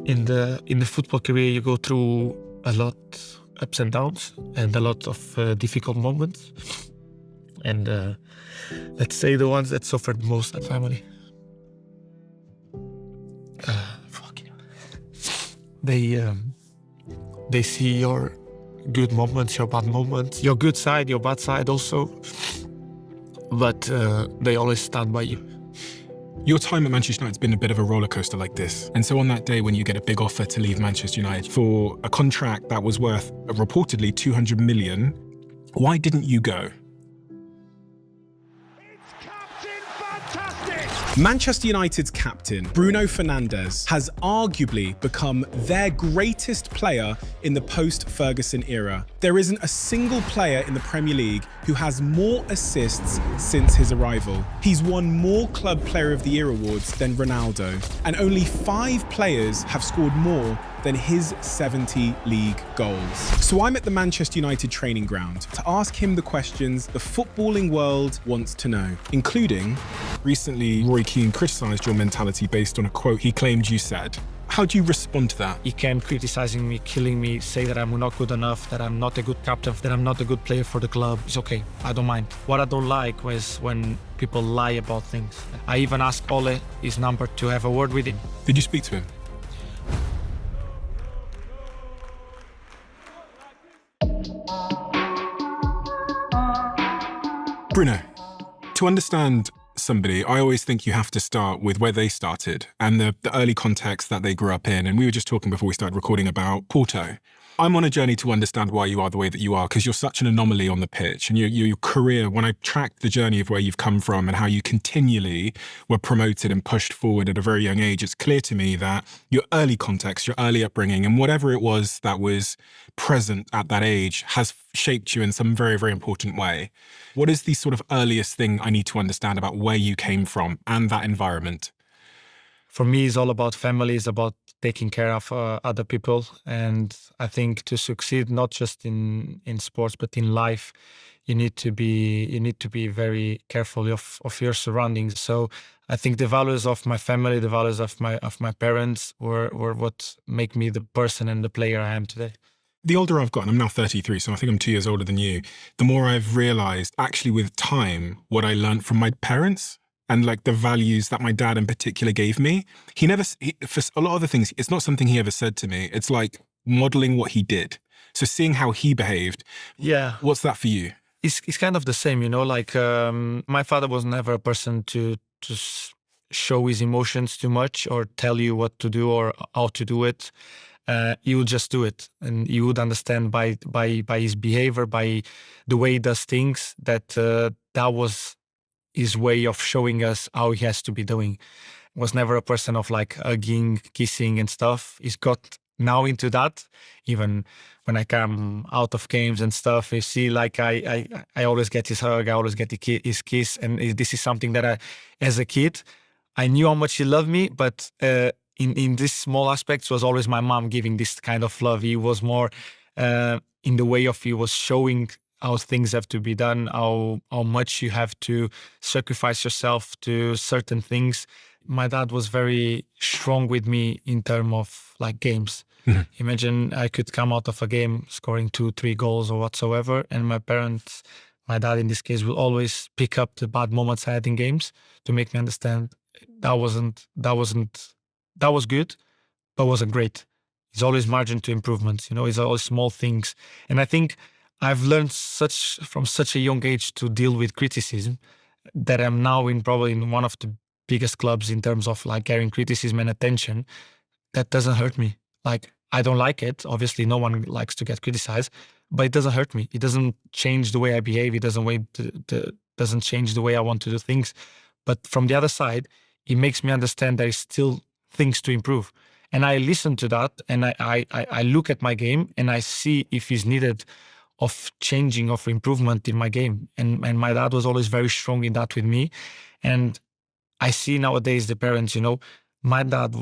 In the football career, you go through a lot ups and downs and a lot of difficult moments. And let's say the ones that suffered most are family. They see your good moments, your bad moments, your good side, your bad side also. But they always stand by you. Your time at Manchester United's been a bit of a roller coaster like this. And so on that day when you get a big offer to leave Manchester United for a contract that was worth reportedly 200 million, why didn't you go? Manchester United's captain, Bruno Fernandes, has arguably become their greatest player in the post-Ferguson era. There isn't a single player in the Premier League who has more assists since his arrival. He's won more Club Player of the Year awards than Ronaldo, and only 5 players have scored more than his 70 league goals. So I'm at the Manchester United training ground to ask him the questions the footballing world wants to know, including, recently Roy Keane criticised your mentality based on a quote he claimed you said. How do you respond to that? He can criticizing me, killing me, say that I'm not good enough, that I'm not a good captain, that I'm not a good player for the club. It's okay, I don't mind. What I don't like was when people lie about things. I even asked Ole, his number, to have a word with him. Did you speak to him? Bruno, to understand somebody, I always think you have to start with where they started and the early context that they grew up in. And we were just talking before we started recording about Porto. I'm on a journey to understand why you are the way that you are, because you're such an anomaly on the pitch. And your career, when I tracked the journey of where you've come from and how you continually were promoted and pushed forward at a very young age, it's clear to me that your early context, your early upbringing, and whatever it was that was present at that age has shaped you in some very, very important way. What is the sort of earliest thing I need to understand about where you came from and that environment? For me, it's all about family. It's about taking care of other people. And I think to succeed, not just in sports, but in life, you need to be very careful of your surroundings. So I think the values of my family, the values of my parents were what make me the person and the player I am today. The older I've gotten, I'm now 33, so I think I'm 2 years older than you, the more I've realized actually with time what I learned from my parents and like the values that my dad in particular gave me. For a lot of the things, it's not something he ever said to me. It's like modeling what he did. So seeing how he behaved. Yeah. What's that for you? It's kind of the same, like my father was never a person to show his emotions too much or tell you what to do or how to do it. He would just do it, and you would understand by his behavior, by the way he does things, that that was his way of showing us how he has to be doing. Was never a person of like hugging, kissing and stuff. He's got now into that. Even when I come out of games and stuff, you see, like I always get his hug, I always get his kiss, and this is something that as a kid, I knew how much he loved me, but in these small aspects was always my mom giving this kind of love. He was more in the way of he was showing how things have to be done, how much you have to sacrifice yourself to certain things. My dad was very strong with me in terms of like games. Mm-hmm. Imagine I could come out of a game scoring 2-3 goals or whatsoever, and my dad in this case, will always pick up the bad moments I had in games to make me understand that was good, but wasn't great. It's always margin to improvements, it's always small things. And I think I've learned from such a young age to deal with criticism that I'm now probably in one of the biggest clubs in terms of like getting criticism and attention. That doesn't hurt me. Like, I don't like it. Obviously, no one likes to get criticized, but it doesn't hurt me. It doesn't change the way I behave. It doesn't change the way I want to do things. But from the other side, it makes me understand there is still things to improve. And I listen to that, and I look at my game and I see if it's needed of changing, of improvement in my game. And my dad was always very strong in that with me. And I see nowadays the parents, my dad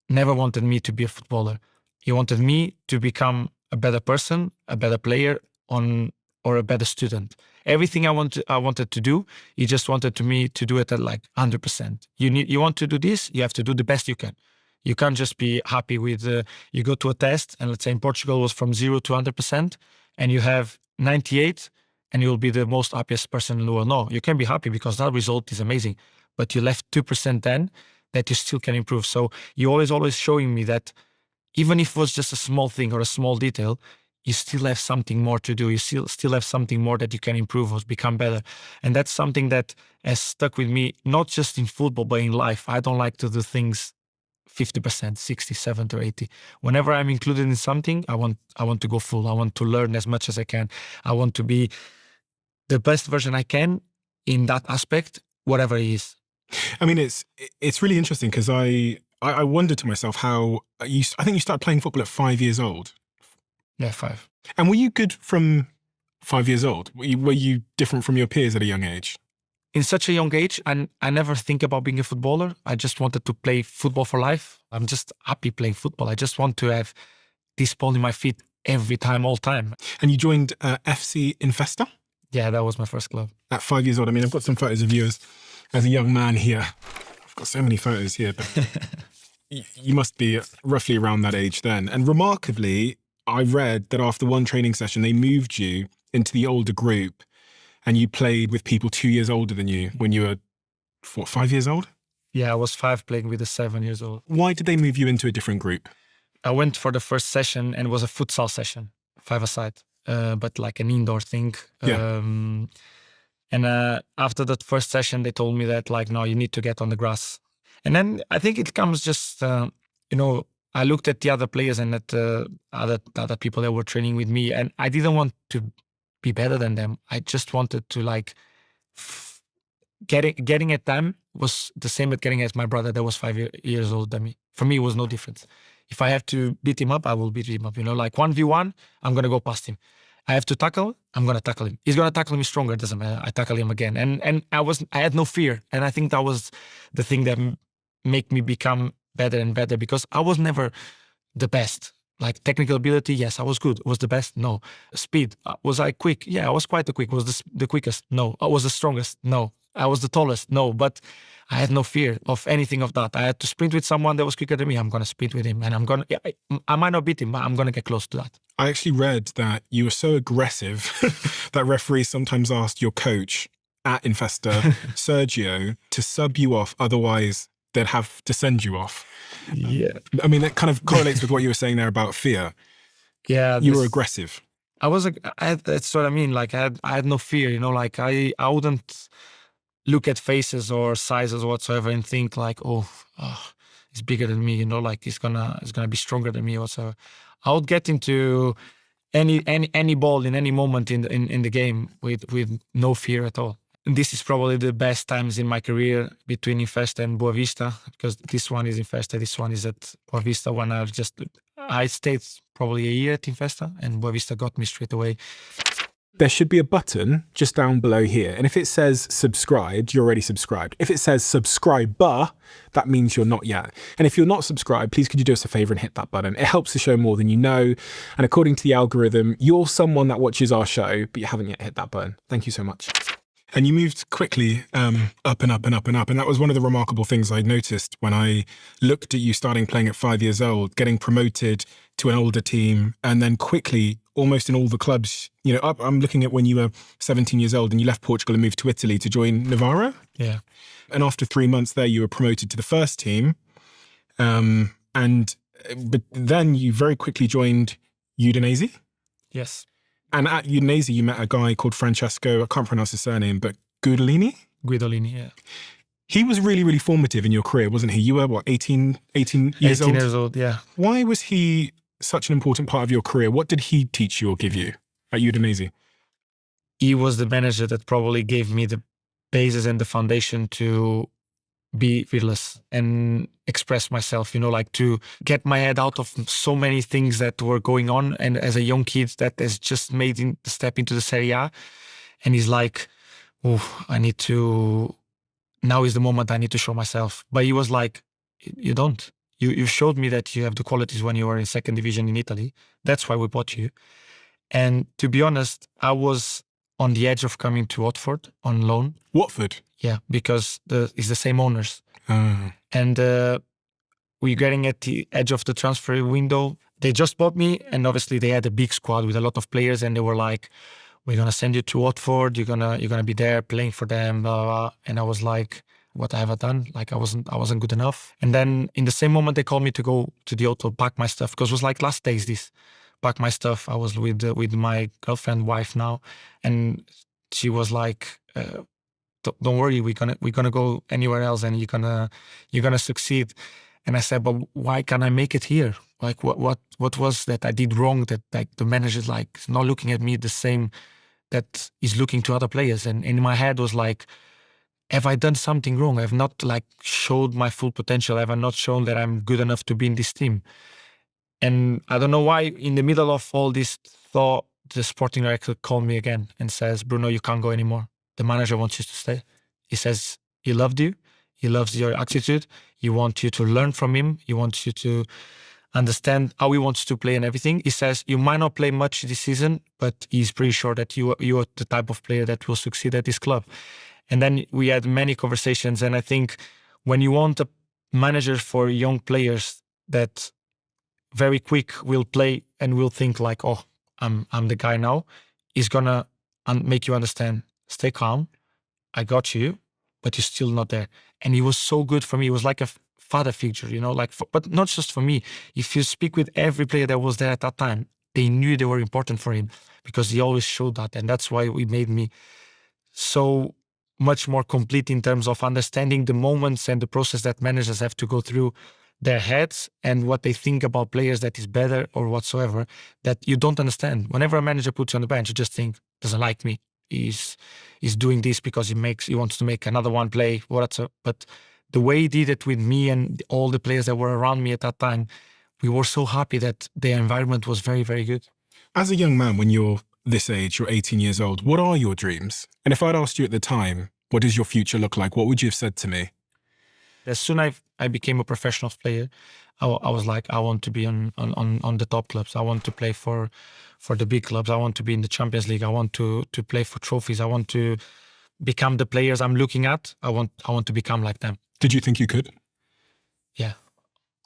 never wanted me to be a footballer. He wanted me to become a better person, a better player, or a better student. Everything I wanted to do, he just wanted me to do it at like 100%. You want to do this, you have to do the best you can. You can't just be happy with, you go to a test and let's say in Portugal was from 0 to 100% and you have 98 and you'll be the most happiest person in the world. No, you can be happy because that result is amazing, but you left 2% then that you still can improve. So you're always showing me that even if it was just a small thing or a small detail, you still have something more to do. You still have something more that you can improve or become better. And that's something that has stuck with me, not just in football, but in life. I don't like to do things 50%, 60, 70 or 80. Whenever I'm included in something, I want to go full. I want to learn as much as I can. I want to be the best version I can in that aspect, whatever it is. I mean, it's really interesting because I wondered to myself how I think you started playing football at 5 years old. Yeah, 5. And were you good from 5 years old? Were you different from your peers at a young age? In such a young age, I never think about being a footballer. I just wanted to play football for life. I'm just happy playing football. I just want to have this ball in my feet every time, all time. And you joined FC Infesta? Yeah, that was my first club. At 5 years old. I mean, I've got some photos of you as a young man here. I've got so many photos here, but you must be roughly around that age then. And remarkably, I read that after one training session, they moved you into the older group and you played with people 2 years older than you when you were, 5 years old? Yeah, I was 5 playing with the 7 years old. Why did they move you into a different group? I went for the first session and it was a futsal session, 5-a-side, but like an indoor thing. Yeah. And after that first session, they told me that like, no, you need to get on the grass. And then I think it comes just, I looked at the other players and at other people that were training with me, and I didn't want to be better than them. I just wanted to like getting at them was the same as getting at my brother that was 5 years older than me. For me, it was no difference. If I have to beat him up, I will beat him up. Like 1v1, I'm gonna go past him. I have to tackle, I'm gonna tackle him. He's gonna tackle me stronger, doesn't matter. I tackle him again, and I had no fear, and I think that was the thing that made me become better and better, because I was never the best. Like technical ability, yes, I was good. Was the best? No. Speed, was I quick? Yeah, I was quite the quick. Was the quickest? No. I was the strongest? No. I was the tallest? No. But I had no fear of anything of that. I had to sprint with someone that was quicker than me. I'm going to sprint with him, and I might not beat him, but I'm going to get close to that. I actually read that you were so aggressive that referees sometimes asked your coach at Infesta, Sergio, to sub you off. Otherwise, they'd have to send you off. Yeah. I mean, that kind of correlates with what you were saying there about fear. Yeah. You were aggressive. That's what I mean. Like I had no fear, like I wouldn't look at faces or sizes whatsoever and think like, oh, he's bigger than me, like he's gonna be stronger than me or whatsoever. I would get into any ball in any moment in the game with no fear at all. And this is probably the best times in my career between Infesta and Boa Vista, because this one is Infesta, this one is at Boa Vista. When I stayed probably a year at Infesta, and Boa Vista got me straight away. There should be a button just down below here. And if it says subscribed, you're already subscribed. If it says subscriber, that means you're not yet. And if you're not subscribed, please could you do us a favor and hit that button. It helps the show more than you know. And according to the algorithm, you're someone that watches our show, but you haven't yet hit that button. Thank you so much. And you moved quickly up and up and up and up. And that was one of the remarkable things I noticed when I looked at you starting playing at 5 years old, getting promoted to an older team, and then quickly, almost in all the clubs, I'm looking at when you were 17 years old and you left Portugal and moved to Italy to join Navarra. Yeah. And after 3 months there, you were promoted to the first team. But then you very quickly joined Udinese. Yes. And at Udinese, you met a guy called Francesco. I can't pronounce his surname, but Guidolin, yeah. He was really, really formative in your career, wasn't he? You were, what, 18 years old? 18 years old, yeah. Why was he such an important part of your career? What did he teach you or give you at Udinese? He was the manager that probably gave me the basis and the foundation to be fearless and express myself, like to get my head out of so many things that were going on. And as a young kid that has just made the step into the Serie A, and he's like, oh, now is the moment I need to show myself. But he was like, you don't. You showed me that you have the qualities when you were in second division in Italy. That's why we bought you. And to be honest, I was on the edge of coming to Watford on loan. Watford? Yeah, because it's the same owners. Oh. And we're getting at the edge of the transfer window. They just bought me, and obviously they had a big squad with a lot of players, and they were like, "We're gonna send you to Watford. You're gonna be there playing for them." Blah, blah, blah. And I was like, "What have I done? Like I wasn't good enough." And then in the same moment, they called me to go to the hotel, pack my stuff, because it was like last days. This pack my stuff. I was with my girlfriend, wife now, and she was like, "Don't worry, we're gonna go anywhere else, and you're gonna succeed." And I said, "But why can't I make it here? Like what was that I did wrong that like the manager's like not looking at me the same that he's looking to other players?" And in my head was like, have I done something wrong? I've not like showed my full potential. Have I not shown that I'm good enough to be in this team? And I don't know why, in the middle of all this thought, the sporting director called me again and says, "Bruno, you can't go anymore. The manager wants you to stay." He says he loved you. He loves your attitude. He wants you to learn from him. He wants you to understand how he wants to play and everything. He says you might not play much this season, but he's pretty sure that you are the type of player that will succeed at this club. And then we had many conversations. And I think when you want a manager for young players that very quick will play and will think like, "Oh, I'm the guy now," he's gonna make you understand. Stay calm. I got you, but you're still not there. And he was so good for me. He was like a father figure, but not just for me. If you speak with every player that was there at that time, they knew they were important for him because he always showed that. And that's why he made me so much more complete in terms of understanding the moments and the process that managers have to go through their heads and what they think about players that is better or whatsoever that you don't understand. Whenever a manager puts you on the bench, you just think, doesn't like me. He's doing this because he wants to make another one play. But the way he did it with me and all the players that were around me at that time, we were so happy that the environment was very, very good. As a young man, when you're this age, you're 18 years old, what are your dreams? And if I'd asked you at the time, what does your future look like? What would you have said to me? As soon as I became a professional player, I was like, I want to be on the top clubs. I want to play for the big clubs. I want to be in the Champions League. I want to play for trophies. I want to become the players I'm looking at. I want to become like them. Did you think you could? Yeah,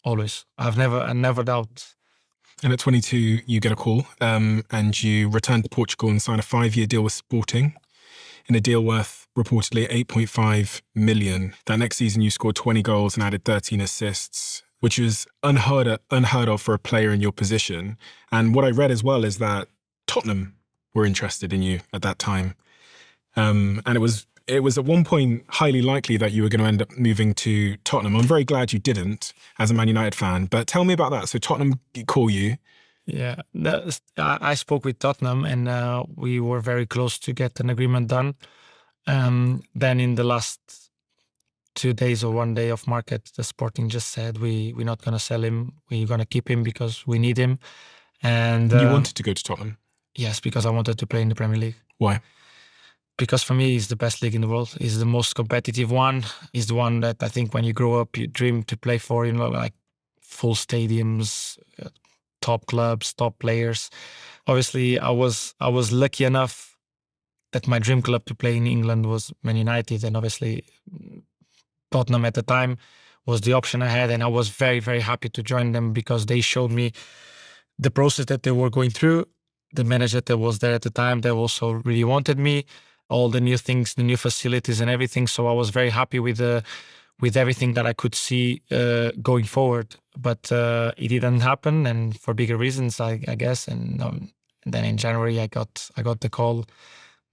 always. I never doubt. And at 22, you get a call and you return to Portugal and sign a 5-year deal with Sporting in a deal worth reportedly 8.5 million. That next season, you scored 20 goals and added 13 assists, which is unheard of for a player in your position. And what I read as well is that Tottenham were interested in you at that time. And it was at one point highly likely that you were going to end up moving to Tottenham. I'm very glad you didn't as a Man United fan, but tell me about that. So Tottenham call you. Yeah, I spoke with Tottenham and we were very close to get an agreement done. Then in the last 2 days or 1 day of market, the Sporting just said, we're not going to sell him. We're going to keep him because we need him. And you wanted to go to Tottenham? Yes, because I wanted to play in the Premier League. Why? Because for me, it's the best league in the world. It's the most competitive one. It's the one that I think when you grow up, you dream to play for, like full stadiums, top clubs, top players. Obviously, I was lucky enough that my dream club to play in England was Man United. And obviously, Tottenham at the time was the option I had. And I was very, very happy to join them because they showed me the process that they were going through. The manager that was there at the time, they also really wanted me. All the new things, the new facilities and everything. So I was very happy with everything that I could see going forward. But it didn't happen, and for bigger reasons, I guess. And then in January, I got the call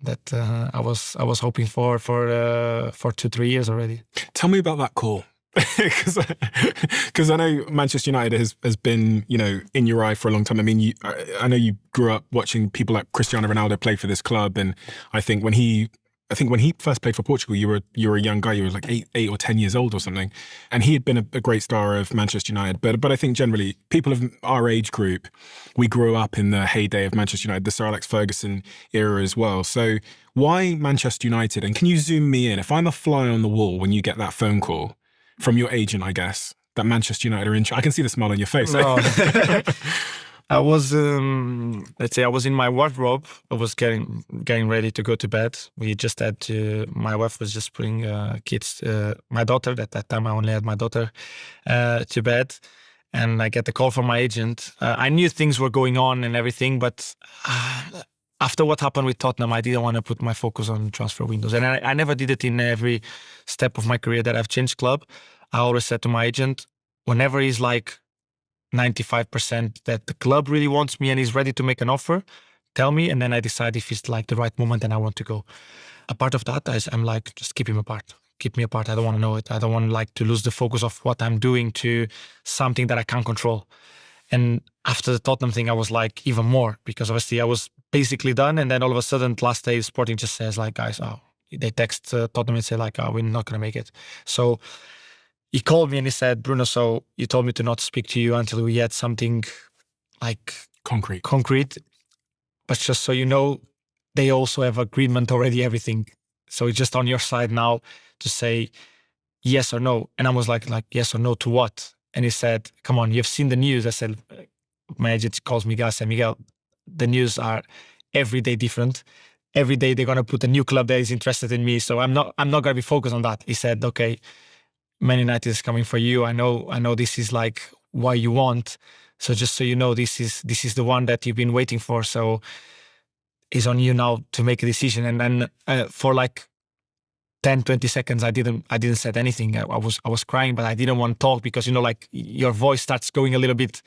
that I was hoping for 2-3 years already. Tell me about that call. Because I know Manchester United has been, in your eye for a long time. I mean, I know you grew up watching people like Cristiano Ronaldo play for this club, and I think when he first played for Portugal, you were a young guy. You were like 8 or 10 years old or something, and he had been a great star of Manchester United. But I think generally people of our age group, we grew up in the heyday of Manchester United, the Sir Alex Ferguson era as well. So why Manchester United? And can you zoom me in? If I'm a fly on the wall when you get that phone call from your agent, I guess, that Manchester United are interested. I can see the smile on your face. No. I was, let's say, I was in my wardrobe. I was getting ready to go to bed. We just had to. My wife was just putting kids, my daughter. At that time, I only had my daughter to bed, and I get the call from my agent. I knew things were going on and everything, but after what happened with Tottenham, I didn't want to put my focus on transfer windows, and I never did it in every step of my career that I've changed club. I always said to my agent, whenever he's like 95% that the club really wants me and is ready to make an offer, tell me, and then I decide if it's like the right moment and I want to go. A part of that is I'm like, just keep him apart. Keep me apart. I don't want to know it. I don't want like to lose the focus of what I'm doing to something that I can't control. And after the Tottenham thing, I was like even more, because obviously I was basically done. And then all of a sudden, last day, Sporting just says like, guys, they text Tottenham and say like, we're not going to make it. So he called me and he said, Bruno, so you told me to not speak to you until we had something like concrete. But just so you know, they also have agreement already, everything. So it's just on your side now to say yes or no. And I was like yes or no to what? And he said, come on, you've seen the news. I said, my agent calls me, guys, and Miguel, the news are every day different. Every day they're gonna put a new club that is interested in me. So I'm not gonna be focused on that. He said, okay, Man United is coming for you. I know this is like what you want. So just so you know, this is the one that you've been waiting for. So it's on you now to make a decision. And then for like 10, 20 seconds, I didn't say anything. I was crying, but I didn't want to talk because, like your voice starts going a little bit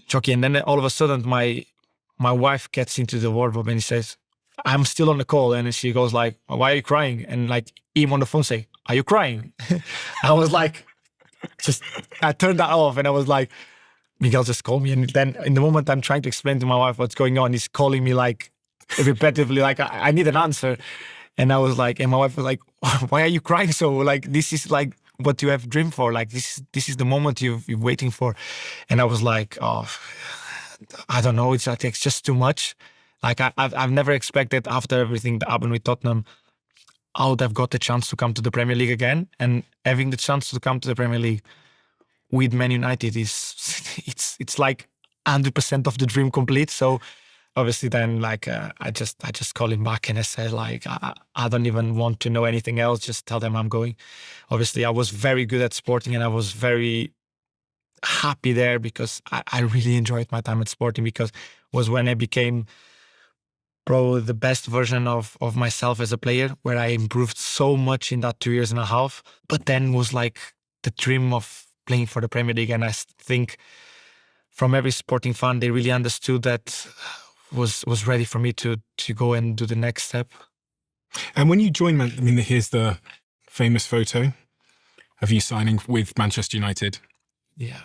choky. And then all of a sudden my wife gets into the wardrobe and he says, I'm still on the call. And she goes like, why are you crying? And like him on the phone say, are you crying? I was like, I turned that off and I was like, Miguel just called me. And then in the moment I'm trying to explain to my wife what's going on, he's calling me like repetitively, like I need an answer. And I was like, and my wife was like, why are you crying so? Like, this is like what you have dreamed for. Like this is the moment you're waiting for. And I was like, oh, I don't know. It's just too much. Like I've never expected after everything that happened with Tottenham, I would have got the chance to come to the Premier League again. And having the chance to come to the Premier League with Man United it's like 100% of the dream complete. So obviously then like I just call him back and I said like I don't even want to know anything else. Just tell them I'm going. Obviously I was very good at Sporting and I was very happy there because I really enjoyed my time at Sporting, because it was when I became probably the best version of myself as a player, where I improved so much in that 2 years and a half. But then was like the dream of playing for the Premier League. And I think from every Sporting fan, they really understood that was ready for me to go and do the next step. And when you joined, here's the famous photo of you signing with Manchester United. Yeah.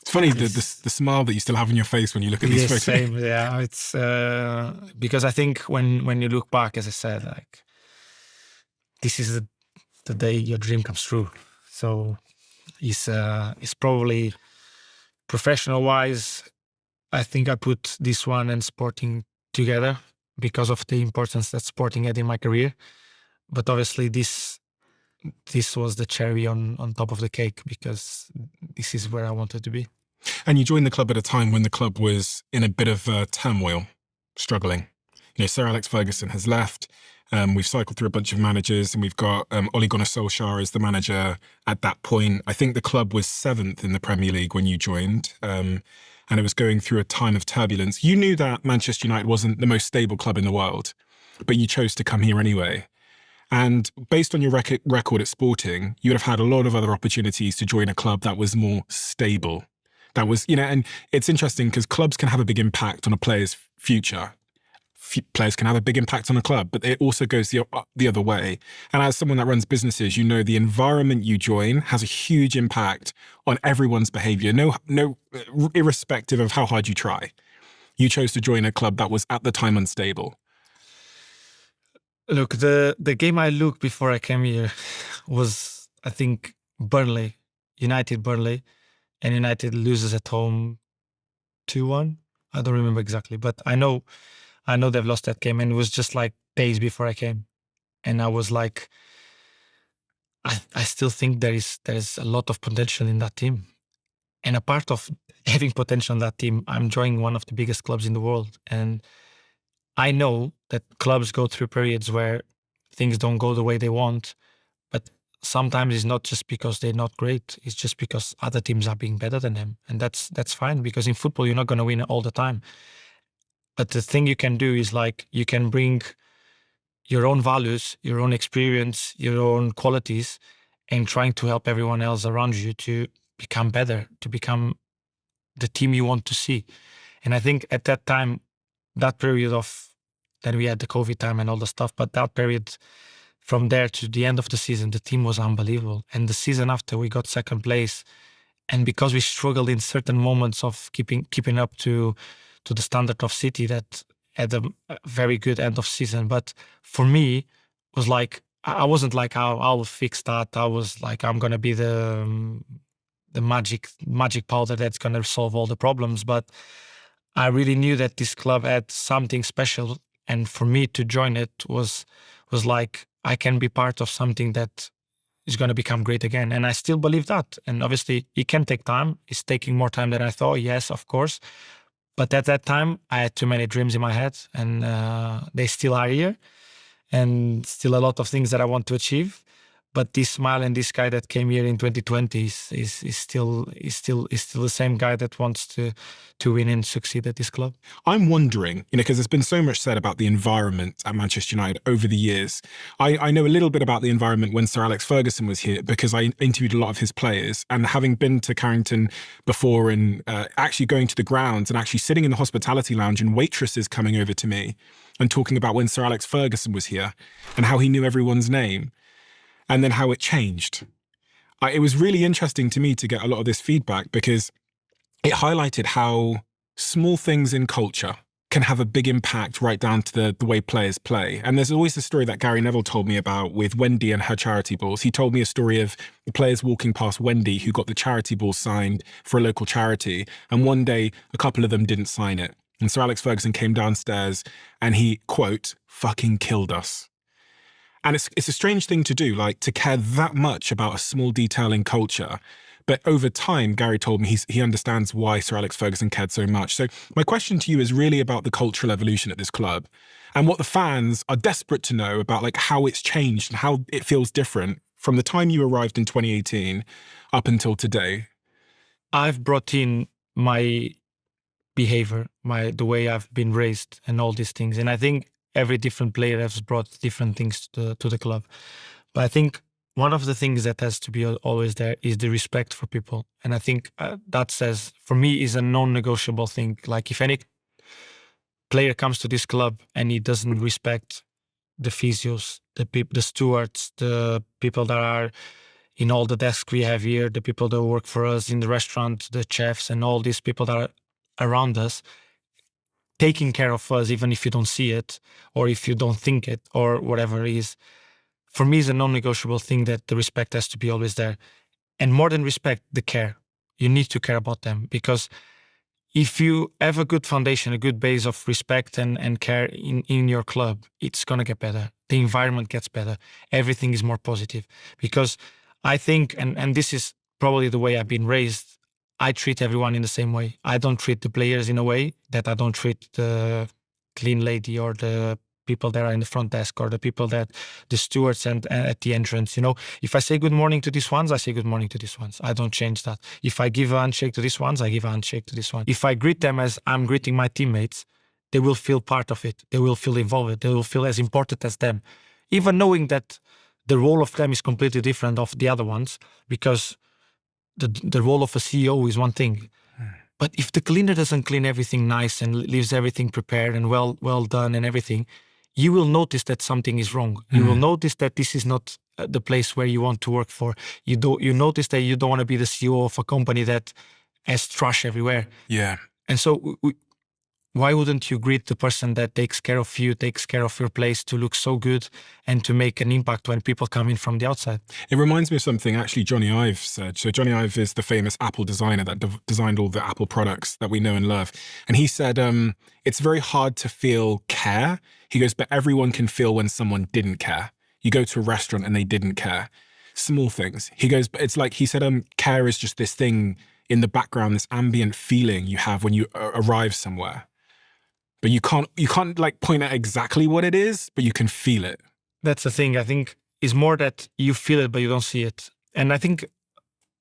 It's funny, the smile that you still have on your face when you look at these photos. Same, yeah. It's because I think when you look back, as I said, like this is the day your dream comes true. So it's probably professional-wise, I think I put this one and Sporting together because of the importance that Sporting had in my career. But obviously this was the cherry on top of the cake, because this is where I wanted to be. And you joined the club at a time when the club was in a bit of turmoil, struggling. Sir Alex Ferguson has left. We've cycled through a bunch of managers, and we've got Ole Gunnar Solskjaer as the manager at that point. I think the club was 7th in the Premier League when you joined, and it was going through a time of turbulence. You knew that Manchester United wasn't the most stable club in the world, but you chose to come here anyway. And based on your record at Sporting, you would have had a lot of other opportunities to join a club that was more stable. That was, and it's interesting because clubs can have a big impact on a player's future. Players can have a big impact on a club, but it also goes the other way. And as someone that runs businesses, the environment you join has a huge impact on everyone's behavior, no, irrespective of how hard you try. You chose to join a club that was at the time unstable. Look, the game I looked before I came here was, I think, Burnley, and United loses at home 2-1. I don't remember exactly, but I know they've lost that game, and it was just like days before I came. And I was like, I still think there's a lot of potential in that team. And a part of having potential on that team, I'm joining one of the biggest clubs in the world. And I know that clubs go through periods where things don't go the way they want, but sometimes it's not just because they're not great. It's just because other teams are being better than them. And that's fine, because in football, you're not going to win all the time. But the thing you can do is like, you can bring your own values, your own experience, your own qualities, and trying to help everyone else around you to become better, to become the team you want to see. And I think at that time, that period of, then we had the COVID time and all the stuff, but that period from there to the end of the season, the team was unbelievable. And the season after, we got second place. And because we struggled in certain moments of keeping up to the standard of City, that had a very good end of season. But for me, was like, I wasn't like, I'll fix that. I was like, I'm gonna be the magic powder that's gonna solve all the problems. But I really knew that this club had something special, and for me to join it was like, I can be part of something that is going to become great again. And I still believe that. And obviously, it can take time. It's taking more time than I thought. Yes, of course. But at that time, I had too many dreams in my head, and they still are here, and still a lot of things that I want to achieve. But this smile and this guy that came here in 2020 is still the same guy that wants to win and succeed at this club. I'm wondering, because there's been so much said about the environment at Manchester United over the years. I know a little bit about the environment when Sir Alex Ferguson was here, because I interviewed a lot of his players, and having been to Carrington before, and actually going to the grounds and actually sitting in the hospitality lounge, and waitresses coming over to me and talking about when Sir Alex Ferguson was here and how he knew everyone's name. And then how it changed. It was really interesting to me to get a lot of this feedback, because it highlighted how small things in culture can have a big impact right down to the way players play. And there's always a story that Gary Neville told me about with Wendy and her charity balls. He told me a story of the players walking past Wendy who got the charity ball signed for a local charity. And one day, a couple of them didn't sign it. And Sir Alex Ferguson came downstairs and he, quote, fucking killed us. And it's a strange thing to do, like to care that much about a small detail in culture. But over time, Gary told me he understands why Sir Alex Ferguson cared so much. So my question to you is really about the cultural evolution at this club, and what the fans are desperate to know about, like how it's changed and how it feels different from the time you arrived in 2018 up until today. I've brought in my behavior, the way I've been raised and all these things. And I think every different player has brought different things to the club. But I think one of the things that has to be always there is the respect for people. And I think that says, for me, is a non-negotiable thing. Like if any player comes to this club and he doesn't respect the physios, the stewards, the people that are in all the desks we have here, the people that work for us in the restaurant, the chefs, and all these people that are around us, taking care of us, even if you don't see it, or if you don't think it, or whatever it is, for me is a non-negotiable thing, that the respect has to be always there. And more than respect, the care. You need to care about them, because if you have a good foundation, a good base of respect and care in your club, it's going to get better. The environment gets better. Everything is more positive. Because I think, and this is probably the way I've been raised, I treat everyone in the same way. I don't treat the players in a way that I don't treat the clean lady or the people that are in the front desk or the stewards and at the entrance. If I say good morning to these ones, I say good morning to these ones. I don't change that. If I give a handshake to these ones, I give a handshake to this one. If I greet them as I'm greeting my teammates, they will feel part of it. They will feel involved. They will feel as important as them. Even knowing that the role of them is completely different of the other ones, because the role of a CEO is one thing. But if the cleaner doesn't clean everything nice and leaves everything prepared and well done and everything, you will notice that something is wrong. You will notice that this is not the place where you want to work for. You notice that you don't want to be the CEO of a company that has trash everywhere. Yeah. And so why wouldn't you greet the person that takes care of you, takes care of your place to look so good and to make an impact when people come in from the outside? It reminds me of something actually Johnny Ive said. So Johnny Ive is the famous Apple designer that designed all the Apple products that we know and love. And he said, it's very hard to feel care. He goes, but everyone can feel when someone didn't care. You go to a restaurant and they didn't care. Small things. He goes, but it's like, he said, care is just this thing in the background, this ambient feeling you have when you arrive somewhere. But you can't like point out exactly what it is, but you can feel it. That's the thing. I think it's more that you feel it, but you don't see it. And I think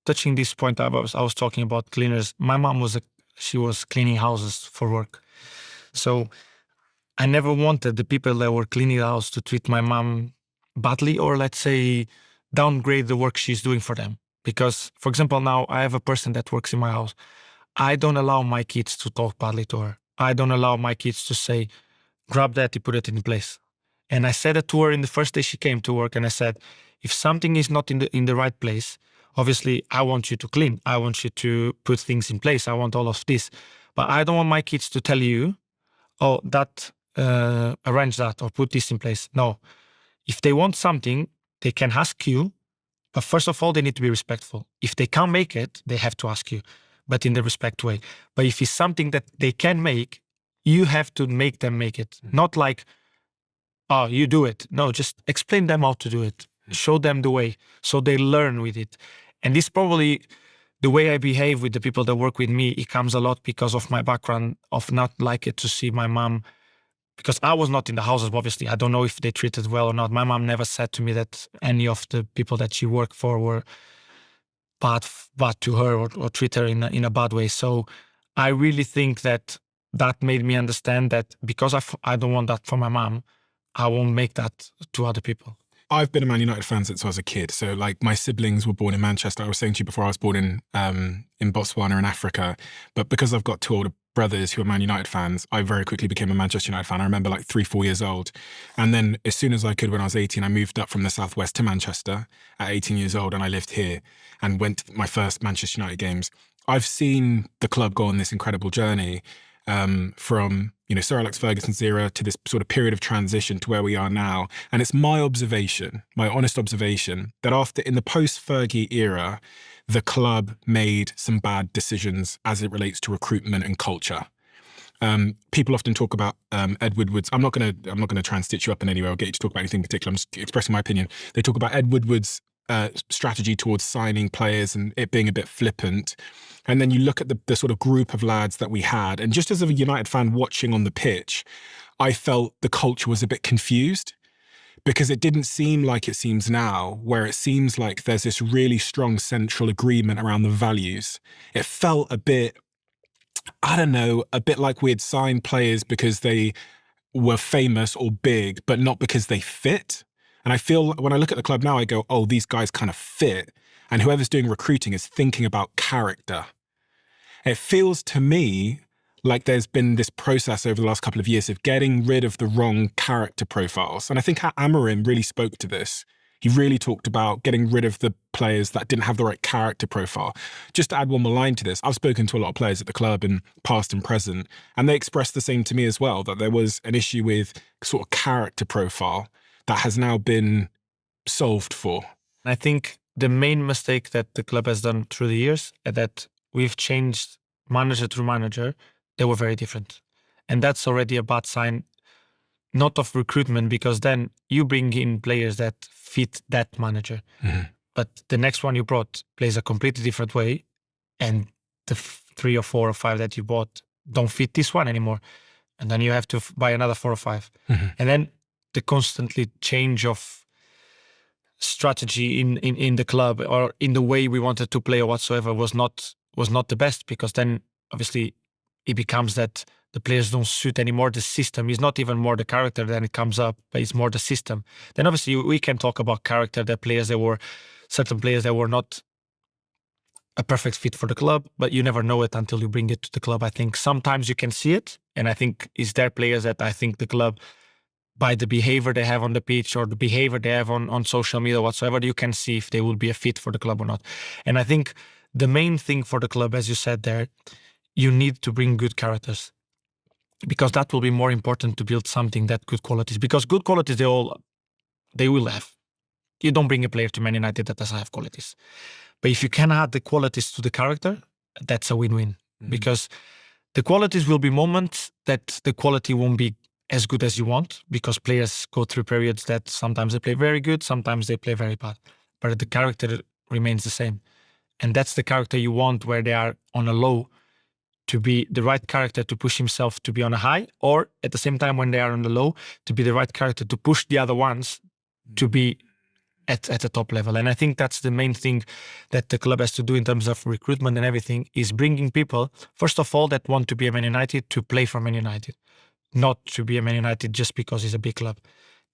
touching this point, I was talking about cleaners. My mom she was cleaning houses for work. So I never wanted the people that were cleaning the house to treat my mom badly, or let's say downgrade the work she's doing for them. Because, for example, now I have a person that works in my house. I don't allow my kids to talk badly to her. I don't allow my kids to say, grab that, you put it in place. And I said it to her in the first day she came to work, and I said, if something is not in the right place, obviously I want you to clean. I want you to put things in place. I want all of this. But I don't want my kids to tell you, oh, arrange that or put this in place. No. If they want something, they can ask you. But first of all, they need to be respectful. If they can't make it, they have to ask you, but in the respect way. But if it's something that they can make, you have to make them make it. Not like, oh, you do it. No, just explain them how to do it. Show them the way so they learn with it. And this probably, the way I behave with the people that work with me, it comes a lot because of my background of not like it to see my mom, because I was not in the houses, obviously. I don't know if they treated well or not. My mom never said to me that any of the people that she worked for were bad to her or treat her in a bad way. So I really think that made me understand that because I don't want that for my mom, I won't make that to other people. I've been a Man United fan since I was a kid. So like my siblings were born in Manchester. I was saying to you before, I was born in Botswana in Africa. But because I've got two older brothers who are Man United fans, I very quickly became a Manchester United fan. I remember like 3-4 years old. And then as soon as I could, when I was 18, I moved up from the Southwest to Manchester at 18 years old. And I lived here and went to my first Manchester United games. I've seen the club go on this incredible journey from, Sir Alex Ferguson's era to this sort of period of transition to where we are now. And it's my observation, my honest observation, that in the post-Fergie era, the club made some bad decisions as it relates to recruitment and culture. People often talk about Ed Woodward's. I'm not gonna try and stitch you up in any way or get you to talk about anything in particular. I'm just expressing my opinion. They talk about Ed Woodward's strategy towards signing players and it being a bit flippant. And then you look at the sort of group of lads that we had. And just as a United fan watching on the pitch, I felt the culture was a bit confused because it didn't seem like it seems now, where it seems like there's this really strong central agreement around the values. It felt a bit, I don't know, a bit like we had signed players because they were famous or big, but not because they fit. And I feel when I look at the club now, I go, oh, these guys kind of fit. And whoever's doing recruiting is thinking about character. It feels to me like there's been this process over the last couple of years of getting rid of the wrong character profiles. And I think Amorim really spoke to this. He really talked about getting rid of the players that didn't have the right character profile. Just to add one more line to this, I've spoken to a lot of players at the club in past and present, and they expressed the same to me as well, that there was an issue with sort of character profile that has now been solved for. I think the main mistake that the club has done through the years is that we've changed manager through manager. They were very different. And that's already a bad sign, not of recruitment, because then you bring in players that fit that manager. Mm-hmm. But the next one you brought plays a completely different way. And the 3 or 4 or 5 that you bought don't fit this one anymore. And then you have to buy another 4 or 5. Mm-hmm. And then the constantly change of strategy in the club or in the way we wanted to play or whatsoever was not the best, because then obviously it becomes that the players don't suit anymore. The system is not even more the character then it comes up, but it's more the system. Then obviously we can talk about character, certain players that were not a perfect fit for the club, but you never know it until you bring it to the club. I think sometimes you can see it, and I think it's their players that I think the club, by the behavior they have on the pitch or the behavior they have on social media or whatsoever, you can see if they will be a fit for the club or not. And I think the main thing for the club, as you said there, you need to bring good characters, because that will be more important to build something that good qualities. Because good qualities, they will have. You don't bring a player to Man United that doesn't have qualities. But if you can add the qualities to the character, that's a win-win. Mm-hmm. Because the qualities will be moments that the quality won't be as good as you want, because players go through periods that sometimes they play very good, sometimes they play very bad. But the character remains the same. And that's the character you want where they are on a low, to be the right character to push himself to be on a high, or at the same time when they are on the low, to be the right character to push the other ones to be at the top level. And I think that's the main thing that the club has to do in terms of recruitment and everything, is bringing people, first of all, that want to be a Man United to play for Man United, not to be a Man United just because it's a big club.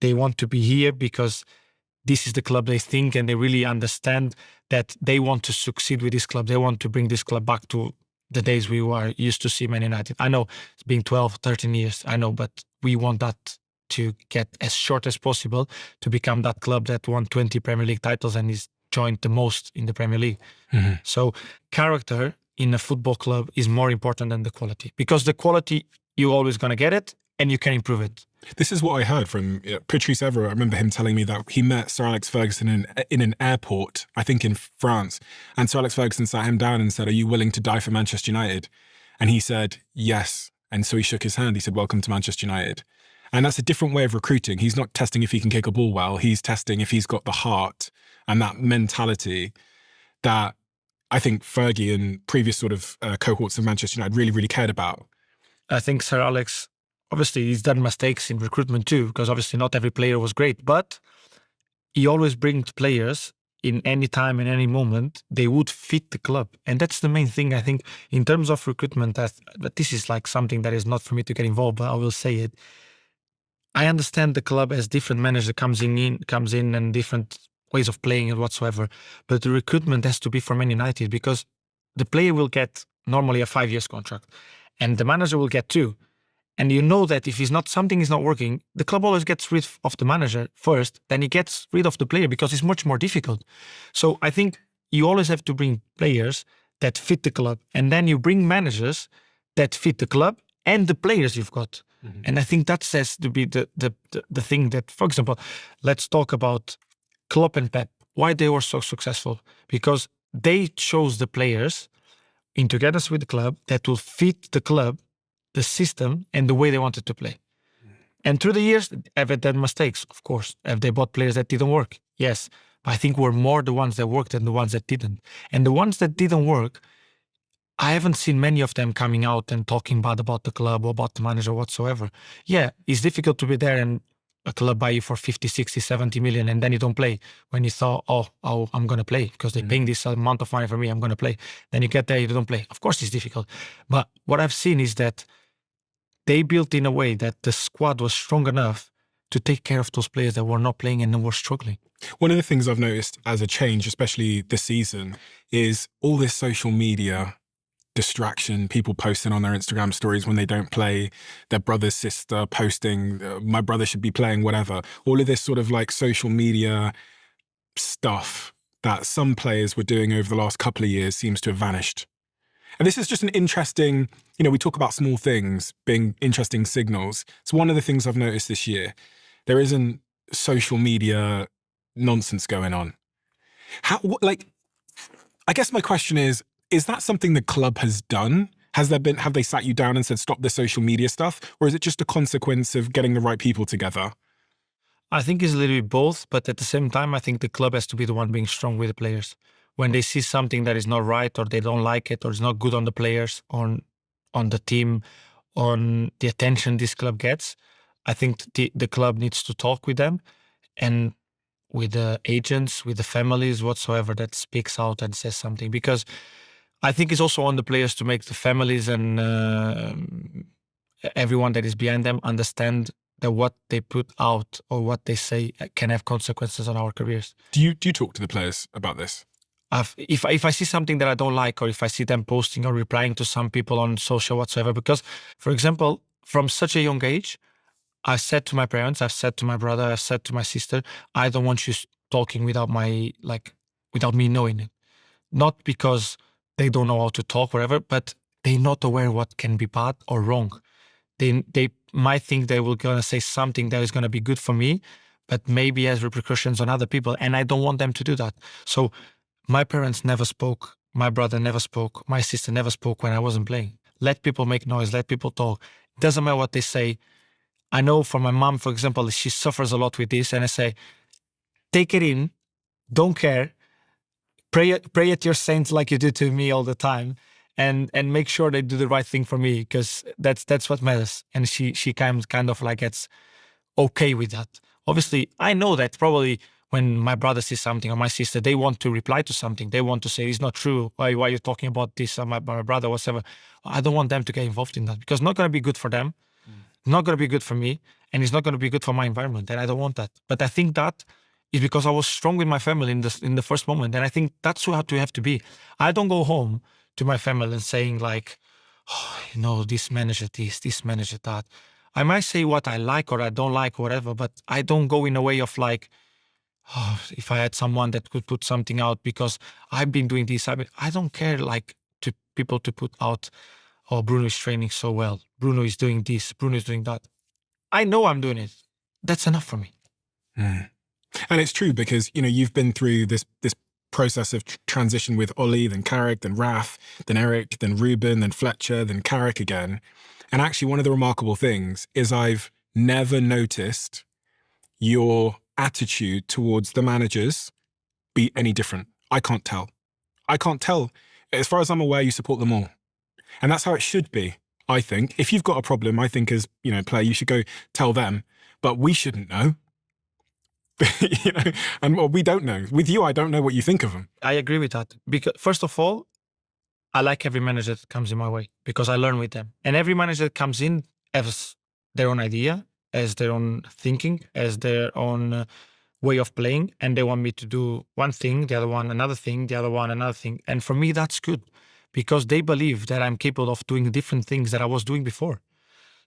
They want to be here because this is the club they think, and they really understand that they want to succeed with this club. They want to bring this club back to the days we were used to see Man United. I know it's been 12, 13 years, I know, but we want that to get as short as possible to become that club that won 20 Premier League titles and is joined the most in the Premier League. Mm-hmm. So character in a football club is more important than the quality, because the quality, you're always going to get it and you can improve it. This is what I heard from Patrice Evra. I remember him telling me that he met Sir Alex Ferguson in an airport, I think in France. And Sir Alex Ferguson sat him down and said, "Are you willing to die for Manchester United?" And he said, "Yes." And so he shook his hand. He said, "Welcome to Manchester United." And that's a different way of recruiting. He's not testing if he can kick a ball well. He's testing if he's got the heart and that mentality that I think Fergie and previous sort of cohorts of Manchester United really, really cared about. I think Sir Alex, obviously, he's done mistakes in recruitment too, because obviously not every player was great, but he always brings players in any time, in any moment, they would fit the club. And that's the main thing, I think, in terms of recruitment. But this is like something that is not for me to get involved, but I will say it. I understand the club has different manager comes in and different ways of playing and whatsoever, but the recruitment has to be for Man United, because the player will get normally a 5 years contract and the manager will get 2. And you know that if something is not working, the club always gets rid of the manager first, then he gets rid of the player, because it's much more difficult. So I think you always have to bring players that fit the club, and then you bring managers that fit the club and the players you've got. Mm-hmm. And I think that says to be the thing that, for example, let's talk about Klopp and Pep, why they were so successful, because they chose the players in togetherness with the club that will fit the club, the system, and the way they wanted to play. And through the years, have they done mistakes? Of course. Have they bought players that didn't work? Yes. But I think we're more the ones that worked than the ones that didn't. And the ones that didn't work, I haven't seen many of them coming out and talking bad about the club or about the manager whatsoever. Yeah, it's difficult to be there and a club buy you for 50, 60, 70 million and then you don't play when you thought, oh I'm going to play because they're paying this amount of money for me, I'm going to play. Then you get there, you don't play. Of course it's difficult. But what I've seen is that they built in a way that the squad was strong enough to take care of those players that were not playing and were struggling. One of the things I've noticed as a change, especially this season, is all this social media distraction, people posting on their Instagram stories when they don't play, their brother, sister posting, my brother should be playing, whatever. All of this sort of like social media stuff that some players were doing over the last couple of years seems to have vanished. And this is just an interesting, we talk about small things being interesting signals. It's one of the things I've noticed this year. There isn't social media nonsense going on. I guess my question is that something the club has done? Have they sat you down and said, stop the social media stuff? Or is it just a consequence of getting the right people together? I think it's a little bit both, but at the same time, I think the club has to be the one being strong with the players. When they see something that is not right, or they don't like it, or it's not good on the players, on the team, on the attention this club gets, I think the club needs to talk with them and with the agents, with the families, whatsoever that speaks out and says something. Because I think it's also on the players to make the families and everyone that is behind them understand that what they put out or what they say can have consequences on our careers. Do you talk to the players about this? If I see something that I don't like, or if I see them posting or replying to some people on social whatsoever, because, for example, from such a young age, I've said to my parents, I've said to my brother, I've said to my sister, I don't want you talking without me knowing it. Not because they don't know how to talk, whatever, but they're not aware what can be bad or wrong. They might think they will gonna say something that is gonna be good for me, but maybe has repercussions on other people, and I don't want them to do that. So my parents never spoke, my brother never spoke, my sister never spoke when I wasn't playing. Let people make noise, let people talk. It doesn't matter what they say. I know for my mom, for example, she suffers a lot with this, and I say, take it in, don't care, pray at your saints like you do to me all the time, and make sure they do the right thing for me, because that's what matters. And she kind of like gets okay with that. Obviously, I know that probably when my brother says something or my sister, they want to reply to something. They want to say it's not true. Why are you talking about this? Or my brother, whatever. I don't want them to get involved in that, because it's not going to be good for them, not going to be good for me, and it's not going to be good for my environment. And I don't want that. But I think that is because I was strong with my family in the first moment, and I think that's how you have to be. I don't go home to my family and saying like, oh, this manager this manager that. I might say what I like or I don't like, whatever, but I don't go in a way of like, oh, if I had someone that could put something out because I've been doing this. I don't care like to people to put out, oh, Bruno is training so well. Bruno is doing this. Bruno is doing that. I know I'm doing it. That's enough for me. Mm. And it's true because, you've been through this process of transition with Ollie, then Carrick, then Raf, then Eric, then Ruben, then Fletcher, then Carrick again. And actually, one of the remarkable things is I've never noticed your attitude towards the managers be any different. I can't tell. As far as I'm aware, you support them all. And that's how it should be, I think. If you've got a problem, I think as, player, you should go tell them. But we shouldn't know. And well, we don't know. With you, I don't know what you think of them. I agree with that. Because first of all, I like every manager that comes in my way because I learn with them. And every manager that comes in has their own idea, has their own thinking, has their own way of playing. And they want me to do one thing, the other one another thing, the other one another thing. And for me, that's good because they believe that I'm capable of doing different things that I was doing before.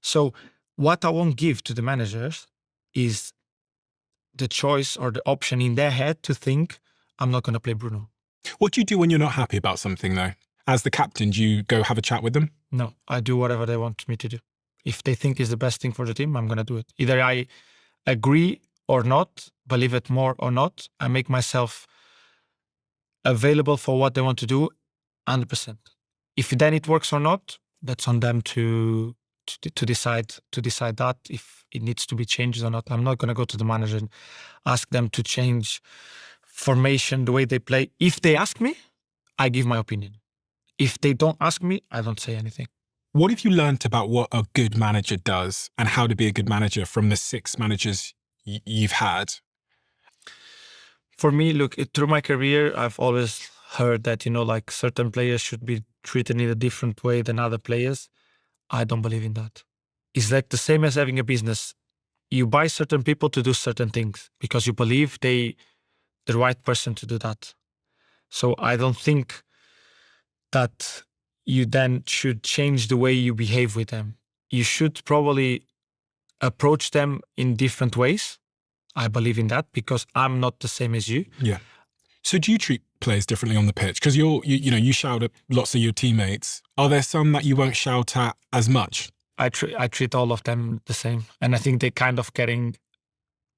So what I won't give to the managers is the choice or the option in their head to think, I'm not going to play Bruno. What do you do when you're not happy about something, though? As the captain, do you go have a chat with them? No, I do whatever they want me to do. If they think is the best thing for the team, I'm going to do it. Either I agree or not, believe it more or not, I make myself available for what they want to do 100%. If then it works or not, that's on them to decide that if it needs to be changed or not. I'm not going to go to the manager and ask them to change formation, the way they play. If they ask me, I give my opinion. If they don't ask me, I don't say anything. What have you learned about what a good manager does and how to be a good manager from the 6 managers you've had? For me, look, through my career, I've always heard that, like certain players should be treated in a different way than other players. I don't believe in that. It's like the same as having a business. You buy certain people to do certain things because you believe the right person to do that. So I don't think that you then should change the way you behave with them. You should probably approach them in different ways. I believe in that because I'm not the same as you. Yeah. So do you treat players differently on the pitch? Because you shout at lots of your teammates. Are there some that you won't shout at as much? I treat all of them the same. And I think they're kind of getting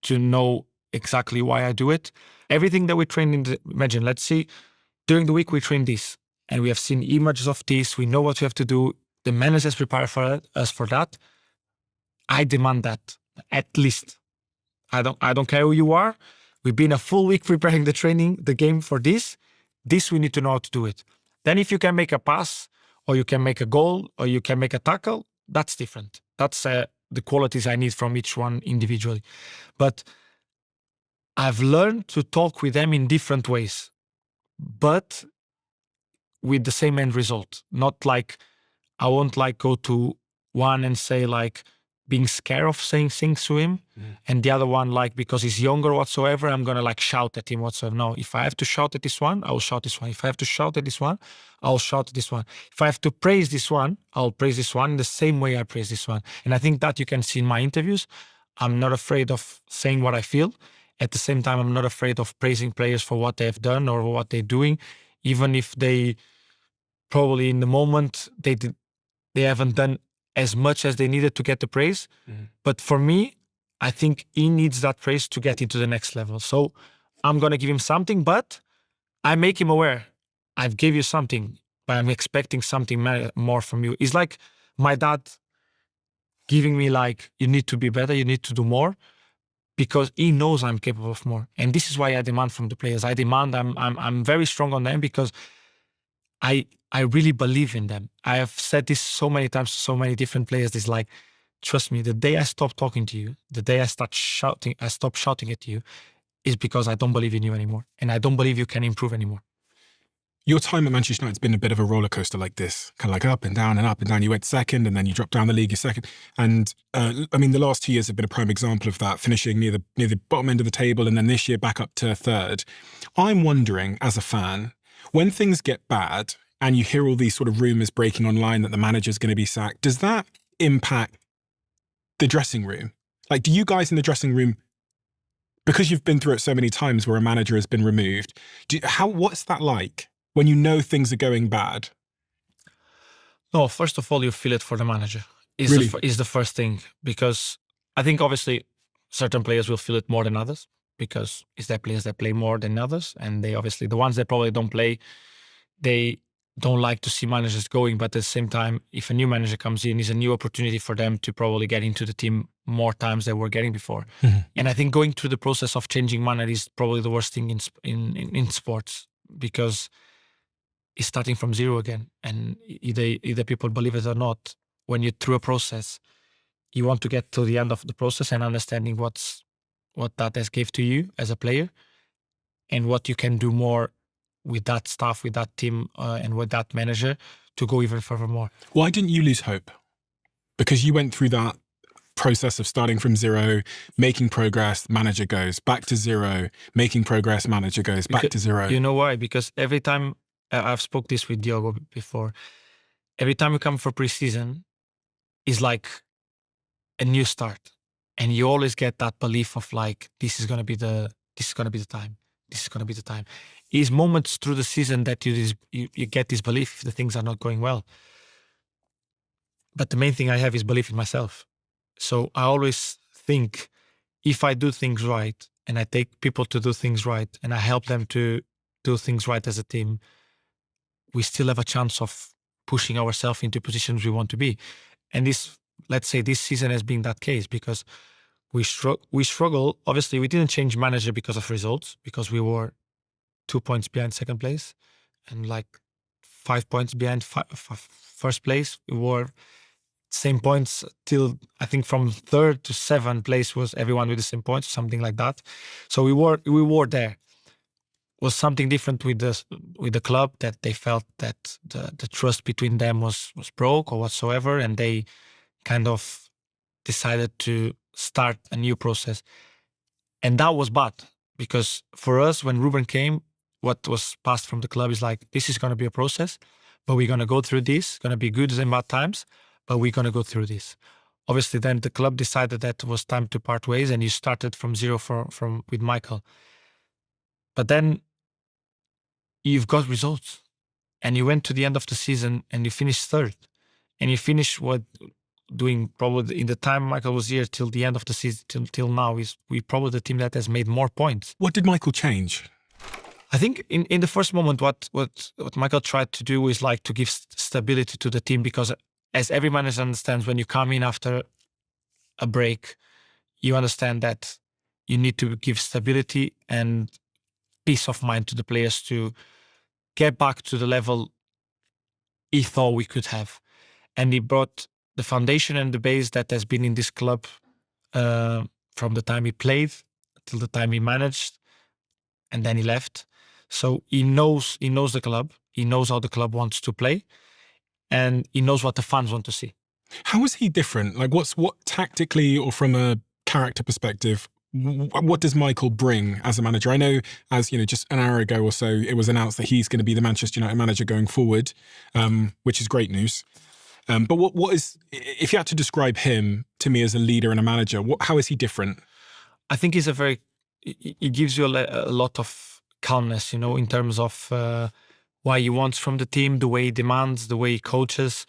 to know exactly why I do it. Everything that we train imagine, let's see, during the week we train this. And we have seen images of this. We know what we have to do. The managers prepare us for that. I demand that, at least. I don't care who you are. We've been a full week preparing the game for this. This we need to know how to do it. Then if you can make a pass, or you can make a goal, or you can make a tackle, that's different. That's the qualities I need from each one individually. But I've learned to talk with them in different ways, but with the same end result. Not like, I won't like go to one and say like, being scared of saying things to him, and the other one like because he's younger whatsoever, I'm gonna like shout at him whatsoever. No, if I have to shout at this one, I will shout this one. If I have to shout at this one, I'll shout at this one. If I have to praise this one, I'll praise this one in the same way I praise this one. And I think that you can see in my interviews. I'm not afraid of saying what I feel. At the same time, I'm not afraid of praising players for what they have done or what they're doing, even if they probably in the moment they haven't done as much as they needed to get the praise. But for me, I think he needs that praise to get into the next level. So I'm going to give him something, but I make him aware. I've gave you something, but I'm expecting something more from you. It's like my dad giving me like, you need to be better, you need to do more. because he knows I'm capable of more. And this is why I demand from the players. I'm very strong on them because I really believe in them. I have said this so many times to so many different players. It's like, trust me, the day I stop talking to you, the day I stop shouting at you, is because I don't believe in you anymore. And I don't believe you can improve anymore. Your time at Manchester United's been a bit of a roller coaster like this, kind of like up and down and up and down. You went second and then you dropped down the league, you're second. And I mean, the last 2 years have been a prime example of that, finishing near the bottom end of the table and then this year back up to third. I'm wondering, as a fan, when things get bad and you hear all these sort of rumours breaking online that the manager's going to be sacked, does that impact the dressing room? Like, do you guys in the dressing room, because you've been through it so many times where a manager has been removed, what's that like? When you know things are going bad? No, first of all, you feel it for the manager. Really? Is the first thing, because I think obviously certain players will feel it more than others, because it's their players that play more than others, and they obviously, the ones that probably don't play, they don't like to see managers going. But at the same time, if a new manager comes in, it's a new opportunity for them to probably get into the team more times than we're getting before. Mm-hmm. And I think going through the process of changing manager is probably the worst thing in sports, because is starting from zero again. And either people believe it or not, when you're through a process, you want to get to the end of the process and understanding what that has gave to you as a player and what you can do more with that staff, with that team, and with that manager to go even further more. Why didn't you lose hope? Because you went through that process of starting from zero, making progress, manager goes back to zero, making progress, manager goes back to zero. You know why? Because every time, I've spoke this with Diogo before, every time you come for preseason, it's like a new start. And you always get that belief of like, this is gonna be the time. This is gonna be the time. It's moments through the season that you get this belief if the things are not going well. But the main thing I have is belief in myself. So I always think, if I do things right and I take people to do things right and I help them to do things right as a team, we still have a chance of pushing ourselves into positions we want to be. And this, let's say this season has been that case, because we struggle. Obviously, we didn't change manager because of results, because we were 2 points behind second place and like 5 points behind first place. We were same points till, I think, from third to seventh place was everyone with the same points, something like that. So we were there. Was something different with the club, that they felt that the trust between them was broke or whatsoever, and they kind of decided to start a new process. And that was bad, because for us, when Ruben came, what was passed from the club is like, this is going to be a process, but we're going to go through this, going to be good and bad times, but we're going to go through this. Obviously, then the club decided that it was time to part ways, and you started from zero with Michael. But then you've got results, and you went to the end of the season and you finished third, and you finished doing probably in the time Michael was here till the end of the season till now is we probably the team that has made more points. What did Michael change? I think in the first moment, what Michael tried to do is like to give stability to the team, because as every manager understands, when you come in after a break, you understand that you need to give stability and peace of mind to the players to get back to the level he thought we could have. And he brought the foundation and the base that has been in this club from the time he played till the time he managed, and then he left. So he knows the club. He knows how the club wants to play, and he knows what the fans want to see. How is he different? Like, what tactically or from a character perspective, what does Michael bring as a manager? I know, as you know, just an hour ago or so, it was announced that he's going to be the Manchester United manager going forward, which is great news. But what is, if you had to describe him to me as a leader and a manager, how is he different? I think he gives you a lot of calmness, in terms of why he wants from the team, the way he demands, the way he coaches.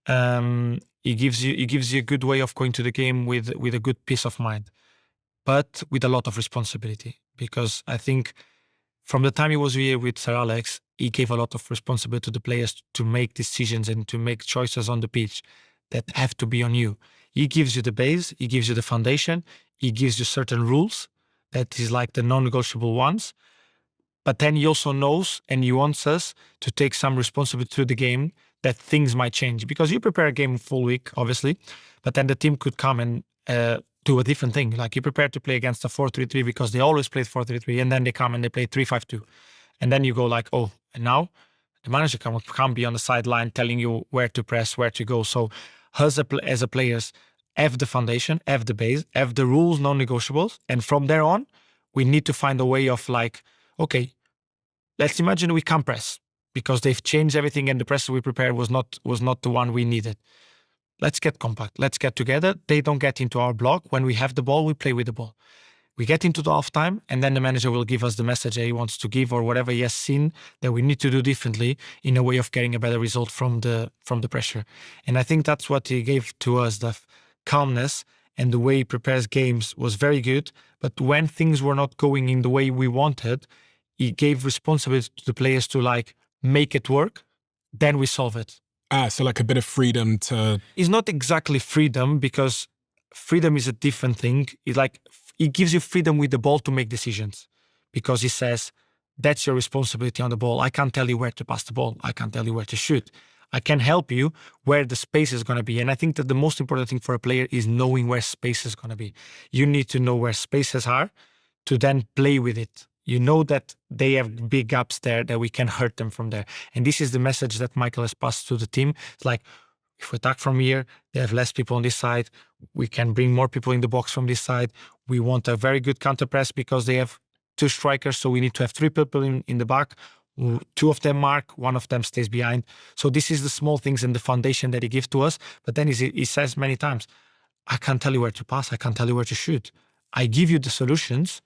He gives you a good way of going to the game with a good peace of mind, but with a lot of responsibility. Because I think from the time he was here with Sir Alex, he gave a lot of responsibility to the players to make decisions and to make choices on the pitch that have to be on you. He gives you the base, he gives you the foundation, he gives you certain rules that is like the non-negotiable ones. But then he also knows and he wants us to take some responsibility through the game that things might change. Because you prepare a game full week, obviously, but then the team could come and do a different thing. Like you prepare to play against a 4-3-3 because they always played 4-3-3, and then they come and they play 3-5-2. And then you go like, oh, and now the manager can't be on the sideline telling you where to press, where to go. So us as a players have the foundation, have the base, have the rules, non-negotiables. And from there on, we need to find a way of like, okay, let's imagine we can't press because they've changed everything and the press we prepared was not the one we needed. Let's get compact. Let's get together. They don't get into our block. When we have the ball, we play with the ball. We get into the halftime, and then the manager will give us the message that he wants to give or whatever he has seen that we need to do differently in a way of getting a better result from the pressure. And I think that's what he gave to us, the calmness, and the way he prepares games was very good. But when things were not going in the way we wanted, he gave responsibility to the players to like make it work. Then we solve it. So like a bit of freedom to... It's not exactly freedom, because freedom is a different thing. It's like he gives you freedom with the ball to make decisions, because he says, that's your responsibility on the ball. I can't tell you where to pass the ball. I can't tell you where to shoot. I can help you where the space is going to be. And I think that the most important thing for a player is knowing where space is going to be. You need to know where spaces are to then play with it. You know that they have big gaps there, that we can hurt them from there. And this is the message that Michael has passed to the team. It's like, if we attack from here, they have less people on this side. We can bring more people in the box from this side. We want a very good counter press because they have 2 strikers. So we need to have 3 people in the back. 2 of them mark, 1 of them stays behind. So this is the small things and the foundation that he gives to us. But then he says many times, I can't tell you where to pass. I can't tell you where to shoot. I give you the solutions,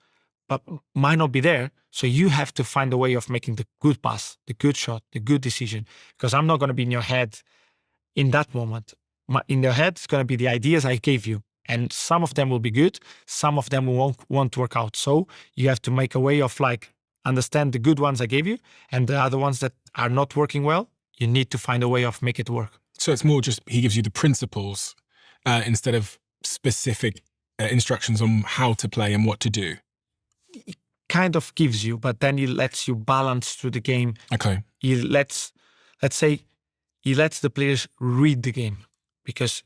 but might not be there. So you have to find a way of making the good pass, the good shot, the good decision. Because I'm not going to be in your head in that moment. In your head, it's going to be the ideas I gave you. And some of them will be good. Some of them won't work out. So you have to make a way of like, understand the good ones I gave you, and the other ones that are not working well, you need to find a way of make it work. So it's more just he gives you the principles instead of specific instructions on how to play and what to do. He kind of gives you, but then he lets you balance through the game. Okay. He lets the players read the game, because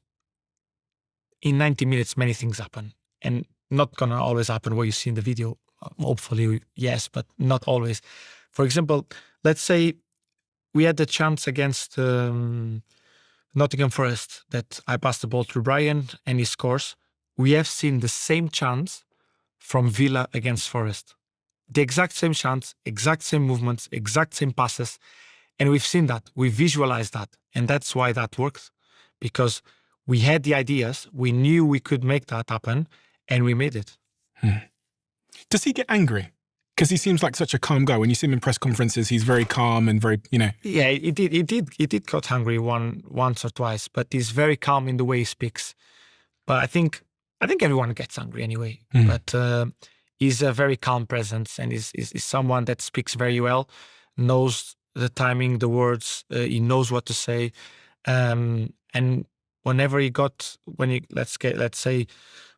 in 90 minutes, many things happen, and not gonna always happen where you see in the video. Hopefully, yes, but not always. For example, let's say we had the chance against Nottingham Forest that I passed the ball to Brian and he scores. We have seen the same chance from Villa against Forest. The exact same chance, exact same movements, exact same passes. And we've seen that. We visualized that. And that's why that works. Because we had the ideas, we knew we could make that happen, and we made it. Does he get angry? Because he seems like such a calm guy. When you see him in press conferences, he's very calm and very, Yeah, he did got hungry once or twice, but he's very calm in the way he speaks. But I think everyone gets angry anyway. But he's a very calm presence, and is someone that speaks very well, knows the timing, the words, he knows what to say. And whenever let's say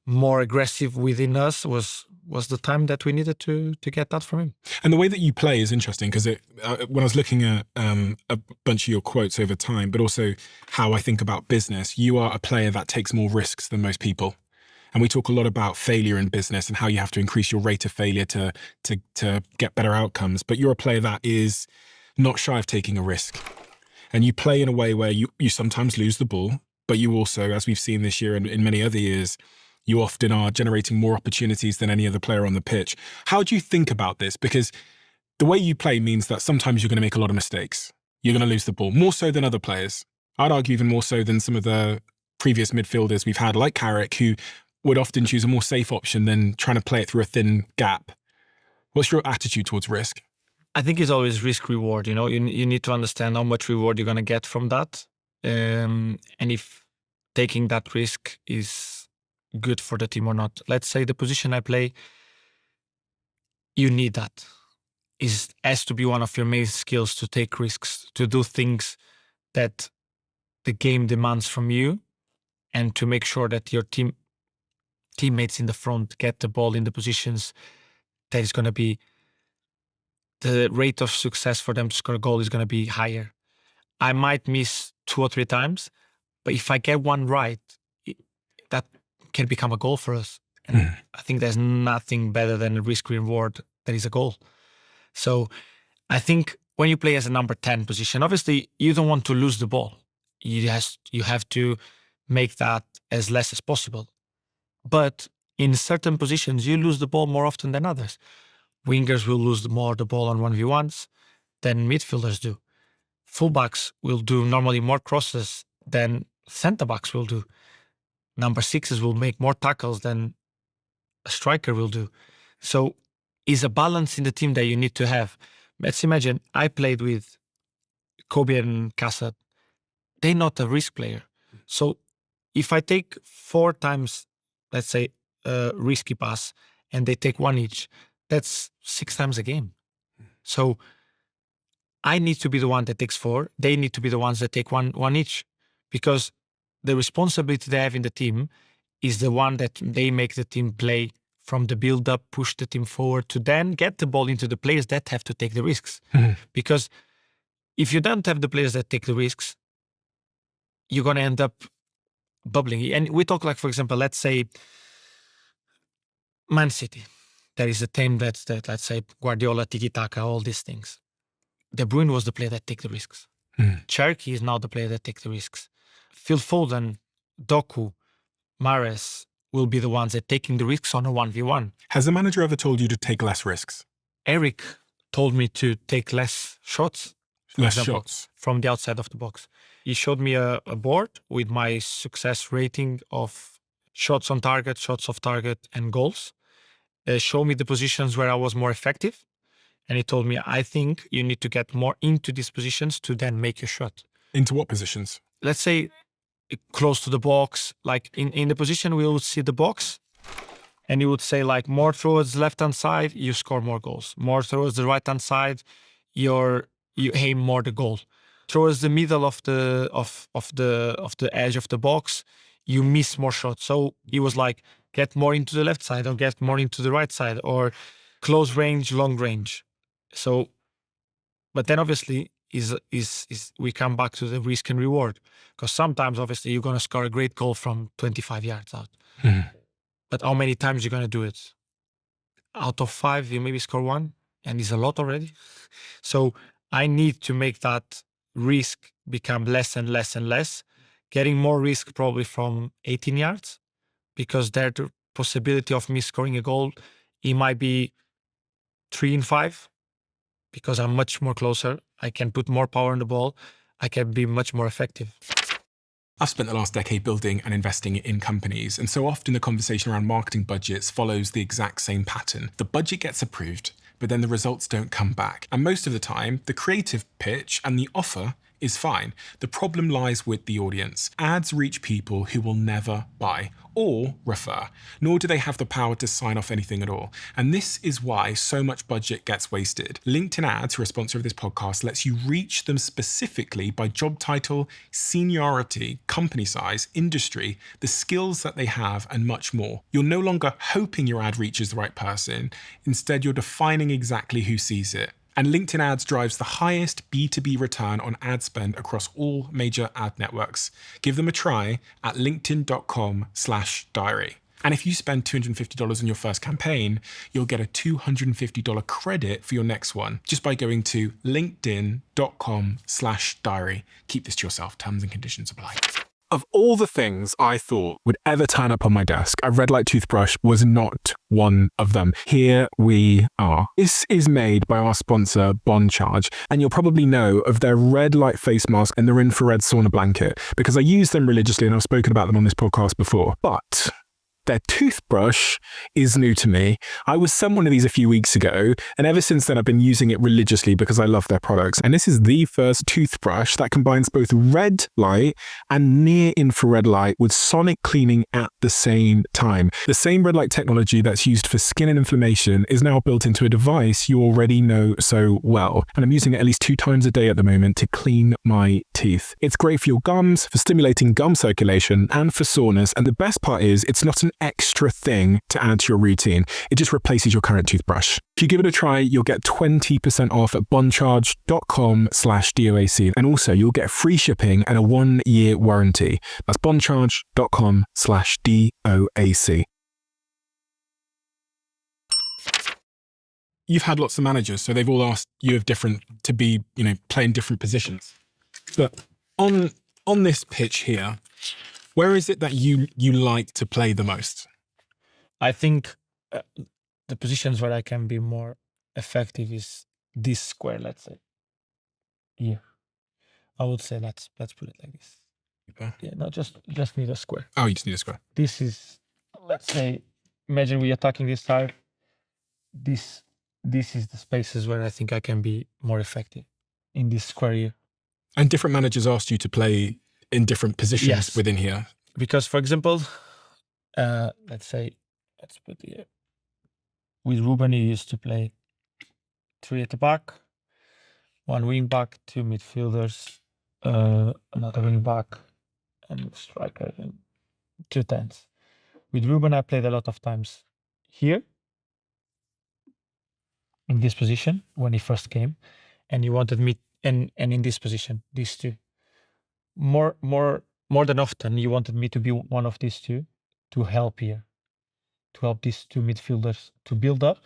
more aggressive within us was the time that we needed to get that from him. And the way that you play is interesting, because when I was looking at a bunch of your quotes over time, but also how I think about business, you are a player that takes more risks than most people. And we talk a lot about failure in business and how you have to increase your rate of failure to get better outcomes. But you're a player that is not shy of taking a risk. And you play in a way where you sometimes lose the ball, but you also, as we've seen this year and in many other years, you often are generating more opportunities than any other player on the pitch. How do you think about this? Because the way you play means that sometimes you're going to make a lot of mistakes. You're going to lose the ball, more so than other players. I'd argue even more so than some of the previous midfielders we've had, like Carrick, who would often choose a more safe option than trying to play it through a thin gap. What's your attitude towards risk? I think it's always risk-reward. You need to understand how much reward you're going to get from that. And if taking that risk is good for the team or not. Let's say the position I play, you need that. It has to be one of your main skills, to take risks, to do things that the game demands from you, and to make sure that your teammates in the front get the ball in the positions that is going to be the rate of success for them to score a goal is going to be higher. I might miss 2 or 3 times, but if I get one right, that can become a goal for us. And I think there's nothing better than a risk reward that is a goal. So I think when you play as a number 10 position, obviously you don't want to lose the ball. You have to make that as less as possible. But in certain positions, you lose the ball more often than others. Wingers will lose more the ball on 1v1s than midfielders do. Fullbacks will do normally more crosses than centre-backs will do. Number 6s will make more tackles than a striker will do. So it's a balance in the team that you need to have. Let's imagine I played with Kobe and Casa. They're not a risk player. So if I take 4 times, let's say, a risky pass, and they take 1 each, that's 6 times a game. So I need to be the one that takes 4. They need to be the ones that take one each, because the responsibility they have in the team is the one that they make the team play from the build-up, push the team forward to then get the ball into the players that have to take the risks. Because if you don't have the players that take the risks, you're going to end up bubbling. And we talk like, for example, let's say Man City. There is a team that let's say Guardiola, tiki-taka, all these things. De Bruyne was the player that take the risks. Cherky is now the player that take the risks. Phil Foden, Doku, Mahrez will be the ones that taking the risks on a 1v1. Has the manager ever told you to take less risks? Eric told me to take less shots. Less shots? From the outside of the box. He showed me a board with my success rating of shots on target, shots off target, and goals. Showed me the positions where I was more effective. And he told me, I think you need to get more into these positions to then make your shot. Into what positions? Let's say close to the box, like in the position we would see the box, and you would say like more towards the left-hand side, you score more goals. More towards the right-hand side, you aim more the goal. Towards the middle of the edge of the box, you miss more shots. So he was like, get more into the left side or get more into the right side, or close range, long range. So, but then obviously is we come back to the risk and reward, because sometimes obviously you're going to score a great goal from 25 yards out. But how many times you're going to do it? Out of 5, you maybe score 1, and it's a lot already. So I need to make that risk become less and less and less, getting more risk probably from 18 yards, because there's the possibility of me scoring a goal, it might be 3 in 5, because I'm much more closer. I can put more power on the ball. I can be much more effective. I've spent the last decade building and investing in companies, and so often the conversation around marketing budgets follows the exact same pattern. The budget gets approved, but then the results don't come back. And most of the time, the creative pitch and the offer is fine. The problem lies with the audience. Ads reach people who will never buy or refer, nor do they have the power to sign off anything at all. And this is why so much budget gets wasted. LinkedIn Ads, who are a sponsor of this podcast, lets you reach them specifically by job title, seniority, company size, industry, the skills that they have, and much more. You're no longer hoping your ad reaches the right person. Instead, you're defining exactly who sees it. And LinkedIn Ads drives the highest B2B return on ad spend across all major ad networks. Give them a try at linkedin.com/diary. And if you spend $250 on your first campaign, you'll get a $250 credit for your next one just by going to linkedin.com/diary. Keep this to yourself. Terms and conditions apply. Of all the things I thought would ever turn up on my desk, a red light toothbrush was not one of them. Here we are. This is made by our sponsor, Bond Charge, and you'll probably know of their red light face mask and their infrared sauna blanket because I use them religiously and I've spoken about them on this podcast before. But Their toothbrush is new to me. I was sent one of these a few weeks ago, and ever since then I've been using it religiously because I love their products. And this is the first toothbrush that combines both red light and near infrared light with sonic cleaning at the same time. The same red light technology that's used for skin and inflammation is now built into a device you already know so well. And I'm using it at least 2 times a day at the moment to clean my teeth. It's great for your gums, for stimulating gum circulation, and for soreness. And the best part is it's not an extra thing to add to your routine. It just replaces your current toothbrush. If you give it a try, you'll get 20% off at bondcharge.com/DOAC. And also you'll get free shipping and a 1-year warranty. That's bondcharge.com/DOAC. You've had lots of managers, so they've all asked you to be, play in different positions. But on this pitch here, where is it that you like to play the most? I think the positions where I can be more effective is this square, let's say. Here. I would say let's put it like this. Okay. Yeah, no, just need a square. Oh, you just need a square. This is, let's say, imagine we are attacking this side. This is the spaces where I think I can be more effective in this square here. And different managers asked you to play in different positions within here. Because, for example, let's put here. With Ruben, he used to play 3 at the back, 1 wing back, 2 midfielders, another wing back, and striker, and 2 10s. With Ruben, I played a lot of times here, in this position, when he first came, and he wanted me, and in this position, these 2. More than often, he wanted me to be one of these 2 to help here, to help these 2 midfielders to build up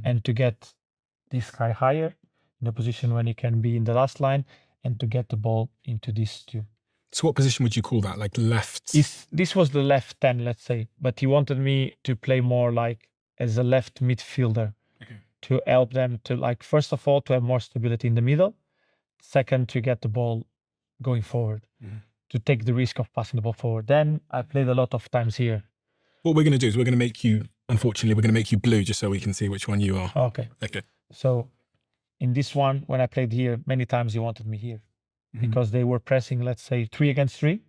and to get this guy higher in a position when he can be in the last line and to get the ball into these 2. So what position would you call that? Like left? This was the left 10, let's say, but he wanted me to play more like as a left midfielder to help them to, like, first of all, to have more stability in the middle. Second, to get the ball going forward, to take the risk of passing the ball forward. Then I played a lot of times here. What we're going to do is we're going to make you blue just so we can see which one you are. Okay. So in this one, when I played here, many times he wanted me here because they were pressing, let's say, 3 against 3,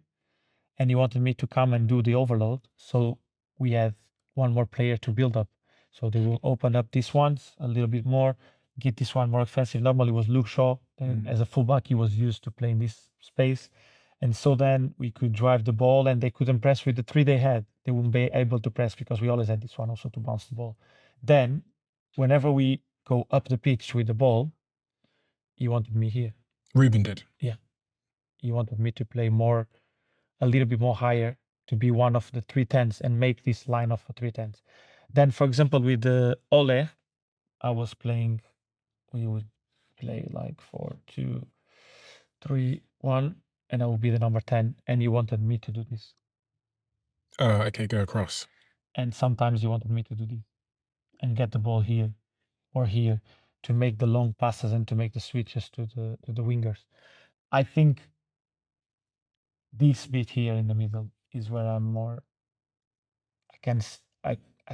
and he wanted me to come and do the overload. So we had one more player to build up. So they will open up these ones a little bit more, get this one more offensive. Normally it was Luke Shaw. Then as a fullback, he was used to play in this space. And so then we could drive the ball, and they couldn't press with the 3 they had. They wouldn't be able to press because we always had this one also to bounce the ball. Then, whenever we go up the pitch with the ball, he wanted me here. Ruben did? Yeah. He wanted me to play a little bit more higher, to be one of the 3 10s and make this line of 3 10s. Then, for example, with Ole, we would play like 4-2-3-1. And I will be the number 10, and he wanted me to do this. Oh, okay, go across. And sometimes he wanted me to do this and get the ball here or here to make the long passes and to make the switches to the wingers. I think this bit here in the middle is where I'm more. I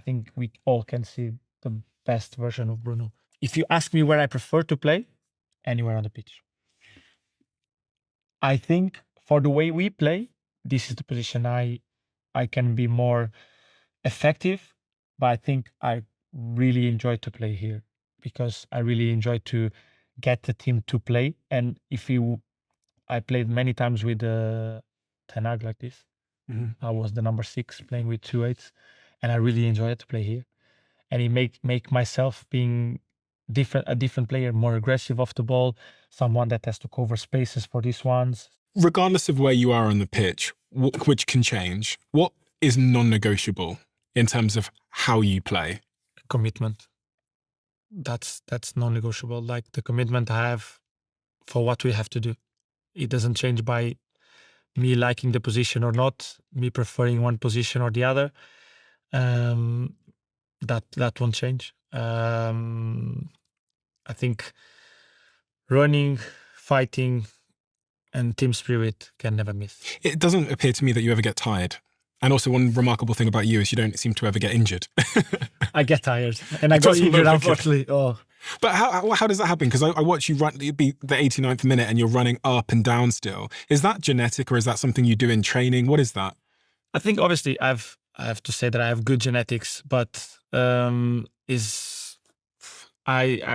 think we all can see the best version of Bruno. If you ask me where I prefer to play, anywhere on the pitch. I think for the way we play, this is the position I can be more effective, but I think I really enjoy to play here because I really enjoy to get the team to play. And I played many times with Ten Hag like this. I was the number 6 playing with 2 8s, and I really enjoy it to play here. And it make myself being a different player, more aggressive off the ball, someone that has to cover spaces for these ones. Regardless of where you are on the pitch, which can change, what is non-negotiable in terms of how you play? Commitment. That's non-negotiable. Like the commitment I have for what we have to do. It doesn't change by me liking the position or not, me preferring one position or the other. That won't change. I think running, fighting, and team spirit can never miss. It doesn't appear to me that you ever get tired And also one remarkable thing about you is you don't seem to ever get injured. I get tired, and I got injured, unfortunately. Oh. But how does that happen? Because I watch you run, it'd be the 89th minute and you're running up and down still. Is that genetic or is that something you do in training? What is that? I think obviously I have to say that I have good genetics, but I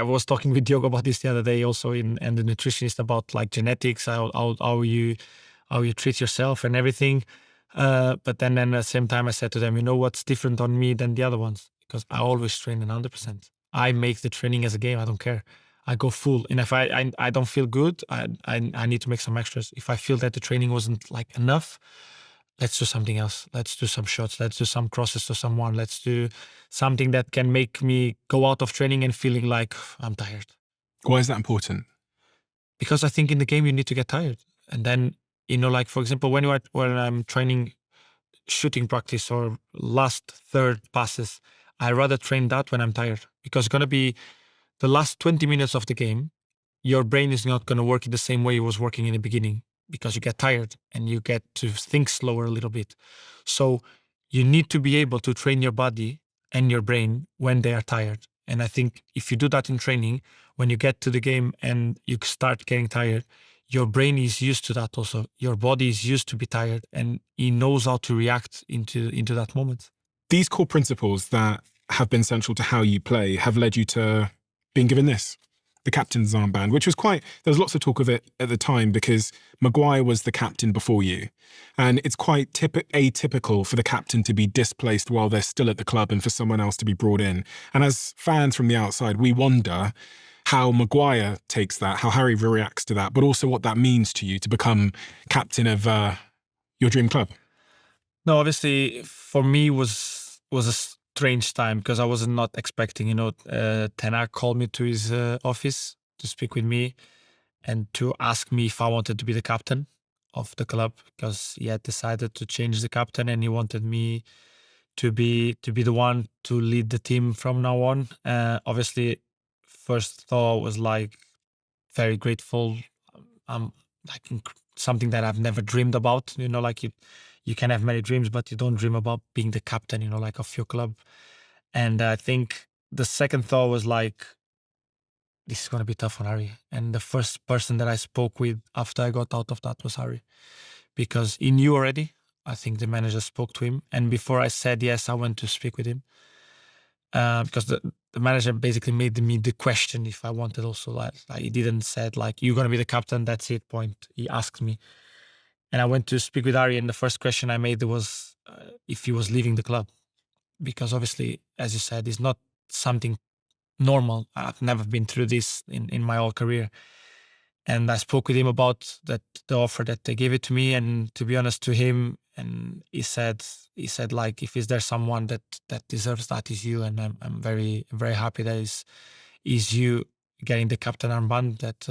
was talking with Diogo about this the other day also and the nutritionist about like genetics, how you treat yourself and everything. But then at the same time I said to them, you know what's different on me than the other ones? Because I always train 100%. I make the training as a game. I don't care. I go full. And if I don't feel good, I need to make some extras. If I feel that the training wasn't like enough, let's do something else. Let's do some shots. Let's do some crosses to someone. Let's do something that can make me go out of training and feeling like I'm tired. Why is that important? Because I think in the game you need to get tired. And then, like for example, when I'm training shooting practice or last third passes, I rather train that when I'm tired, because it's going to be the last 20 minutes of the game. Your brain is not going to work in the same way it was working in the beginning, because you get tired and you get to think slower a little bit. So you need to be able to train your body and your brain when they are tired. And I think if you do that in training, when you get to the game and you start getting tired, your brain is used to that also. Your body is used to be tired and he knows how to react into that moment. These core principles that have been central to how you play have led you to being given this, the captain's armband, which was there was lots of talk of it at the time because Maguire was the captain before you. And it's quite atypical for the captain to be displaced while they're still at the club and for someone else to be brought in. And as fans from the outside, we wonder how Maguire takes that, how Harry reacts to that, but also what that means to you to become captain of your dream club. No, obviously for me was a strange time because I was not expecting, Ten Hag called me to his office to speak with me and to ask me if I wanted to be the captain of the club, because he had decided to change the captain and he wanted me to be the one to lead the team from now on. Obviously, first thought was like very grateful. Like something that I've never dreamed about. Like you can have many dreams, but you don't dream about being the captain, like of your club. And I think the second thought was like, this is going to be tough on Harry. And the first person that I spoke with after I got out of that was Harry, because he knew already. I think the manager spoke to him. And before I said yes, I went to speak with him. Because the manager basically made me the question if I wanted also. Like he didn't said like, you're going to be the captain, that's it, point. He asked me. And I went to speak with Harry, and the first question I made was if he was leaving the club. Because obviously, as you said, it's not something normal. I've never been through this in my whole career. And I spoke with him about the offer that they gave it to me. And to be honest to him, and he said like, if is there someone that deserves that, is you. And I'm very, very happy that is you getting the captain armband, that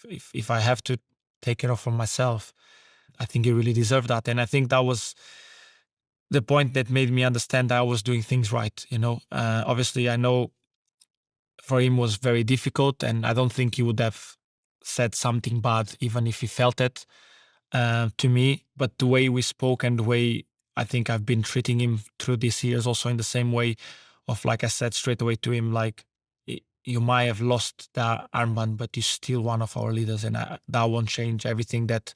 if I have to take it off for myself, I think you really deserve that. And I think that was the point that made me understand that I was doing things right. Obviously I know for him was very difficult, and I don't think he would have said something bad even if he felt it to me. But the way we spoke and the way I think I've been treating him through these years also in the same way of, like I said straight away to him, like, you might have lost that armband, but you're still one of our leaders, and that won't change everything that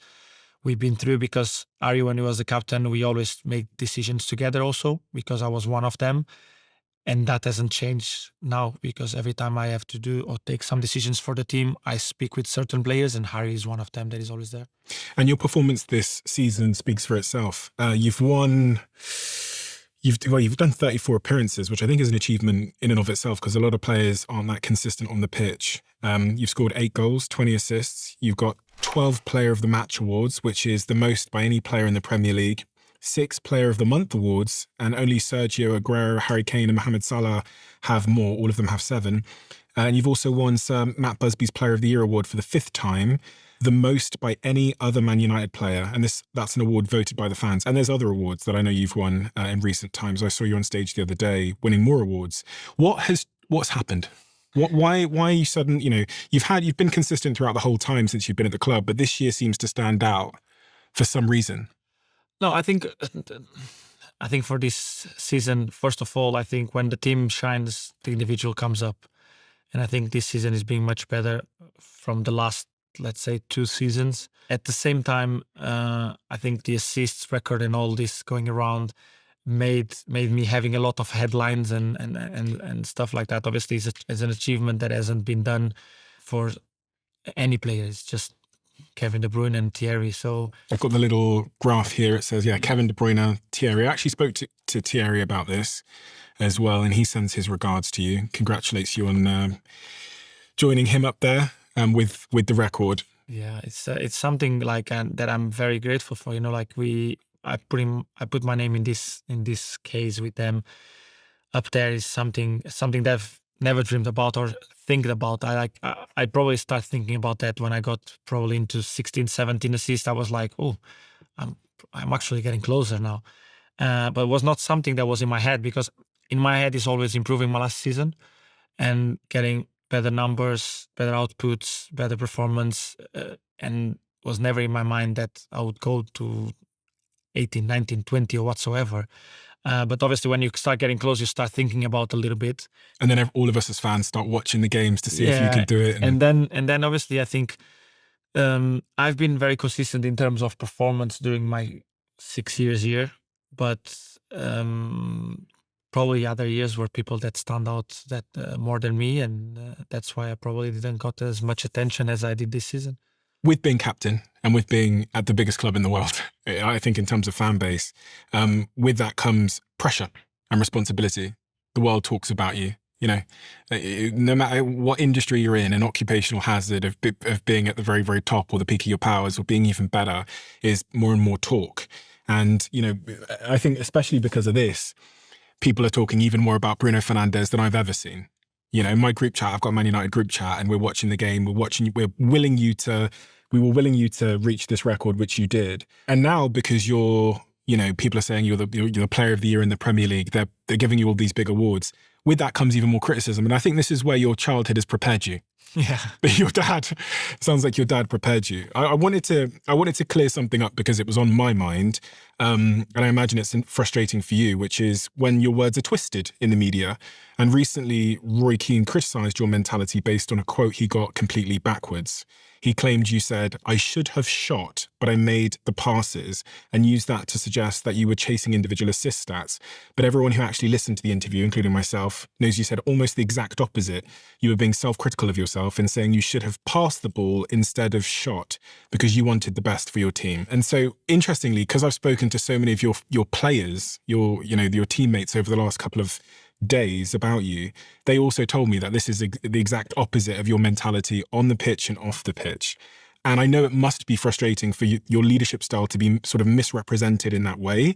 we've been through. Because Ari, when he was the captain, we always make decisions together also, because I was one of them. And that hasn't changed now, because every time I have to do or take some decisions for the team, I speak with certain players, and Harry is one of them that is always there. And your performance this season speaks for itself. You've done 34 appearances, which I think is an achievement in and of itself, because a lot of players aren't that consistent on the pitch. You've scored 8 goals, 20 assists. You've got 12 Player of the Match awards, which is the most by any player in the Premier League. 6 Player of the Month awards, and only Sergio Aguero, Harry Kane and Mohamed Salah have more. All of them have 7. And you've also won Sir Matt Busby's Player of the Year award for the 5th time, the most by any other Man United player. And that's an award voted by the fans. And there's other awards that I know you've won in recent times. I saw you on stage the other day winning more awards. What's happened? Why are you sudden, you've been consistent throughout the whole time since you've been at the club, but this year seems to stand out for some reason. No, I think for this season, first of all, I think when the team shines, the individual comes up, and I think this season is being much better from the last, let's say, 2 seasons. At the same time, I think the assists record and all this going around made me having a lot of headlines and stuff like that. Obviously, it's an achievement that hasn't been done for any player. It's just Kevin De Bruyne and Thierry. So I've got the little graph here. It says, yeah, Kevin De Bruyne, Thierry. I actually spoke to Thierry about this as well, and he sends his regards to you. Congratulates you on joining him up there with the record. yeah, it's something like that I'm very grateful for. Like I put my name in this case with them. Up there is something that I've never dreamed about or think about. I probably start thinking about that when I got probably into 16, 17 assists. I was like, oh, I'm actually getting closer now. But it was not something that was in my head, because in my head is always improving my last season and getting better numbers, better outputs, better performance, and was never in my mind that I would go to 18, 19, 20 or whatsoever. But obviously, when you start getting close, you start thinking about a little bit. And then all of us as fans start watching the games to see if you can do it. And then obviously, I think I've been very consistent in terms of performance during my 6 years here. But probably other years were people that stand out that more than me. And that's why I probably didn't got as much attention as I did this season. With being captain and with being at the biggest club in the world, I think in terms of fan base, with that comes pressure and responsibility. The world talks about you. No matter what industry you're in, an occupational hazard of being at the very, very top or the peak of your powers or being even better is more and more talk. And, I think especially because of this, people are talking even more about Bruno Fernandes than I've ever seen. In my group chat, I've got a Man United group chat, and we're watching the game. We were willing you to reach this record, which you did. And now, because people are saying you're the player of the year in the Premier League, they're giving you all these big awards. With that comes even more criticism. And I think this is where your childhood has prepared you. Yeah. Your dad, sounds like your dad prepared you. I wanted to clear something up because it was on my mind. And I imagine it's frustrating for you, which is when your words are twisted in the media. And recently, Roy Keane criticised your mentality based on a quote he got completely backwards. He claimed you said, "I should have shot, but I made the passes," and used that to suggest that you were chasing individual assist stats. But everyone who actually listened to the interview, including myself, knows you said almost the exact opposite. You were being self-critical of yourself and saying you should have passed the ball instead of shot because you wanted the best for your team. And so, interestingly, because I've spoken to so many of your players, your teammates over the last couple of days about you, they also told me that this is the exact opposite of your mentality on the pitch and off the pitch. And I know it must be frustrating for your leadership style to be sort of misrepresented in that way.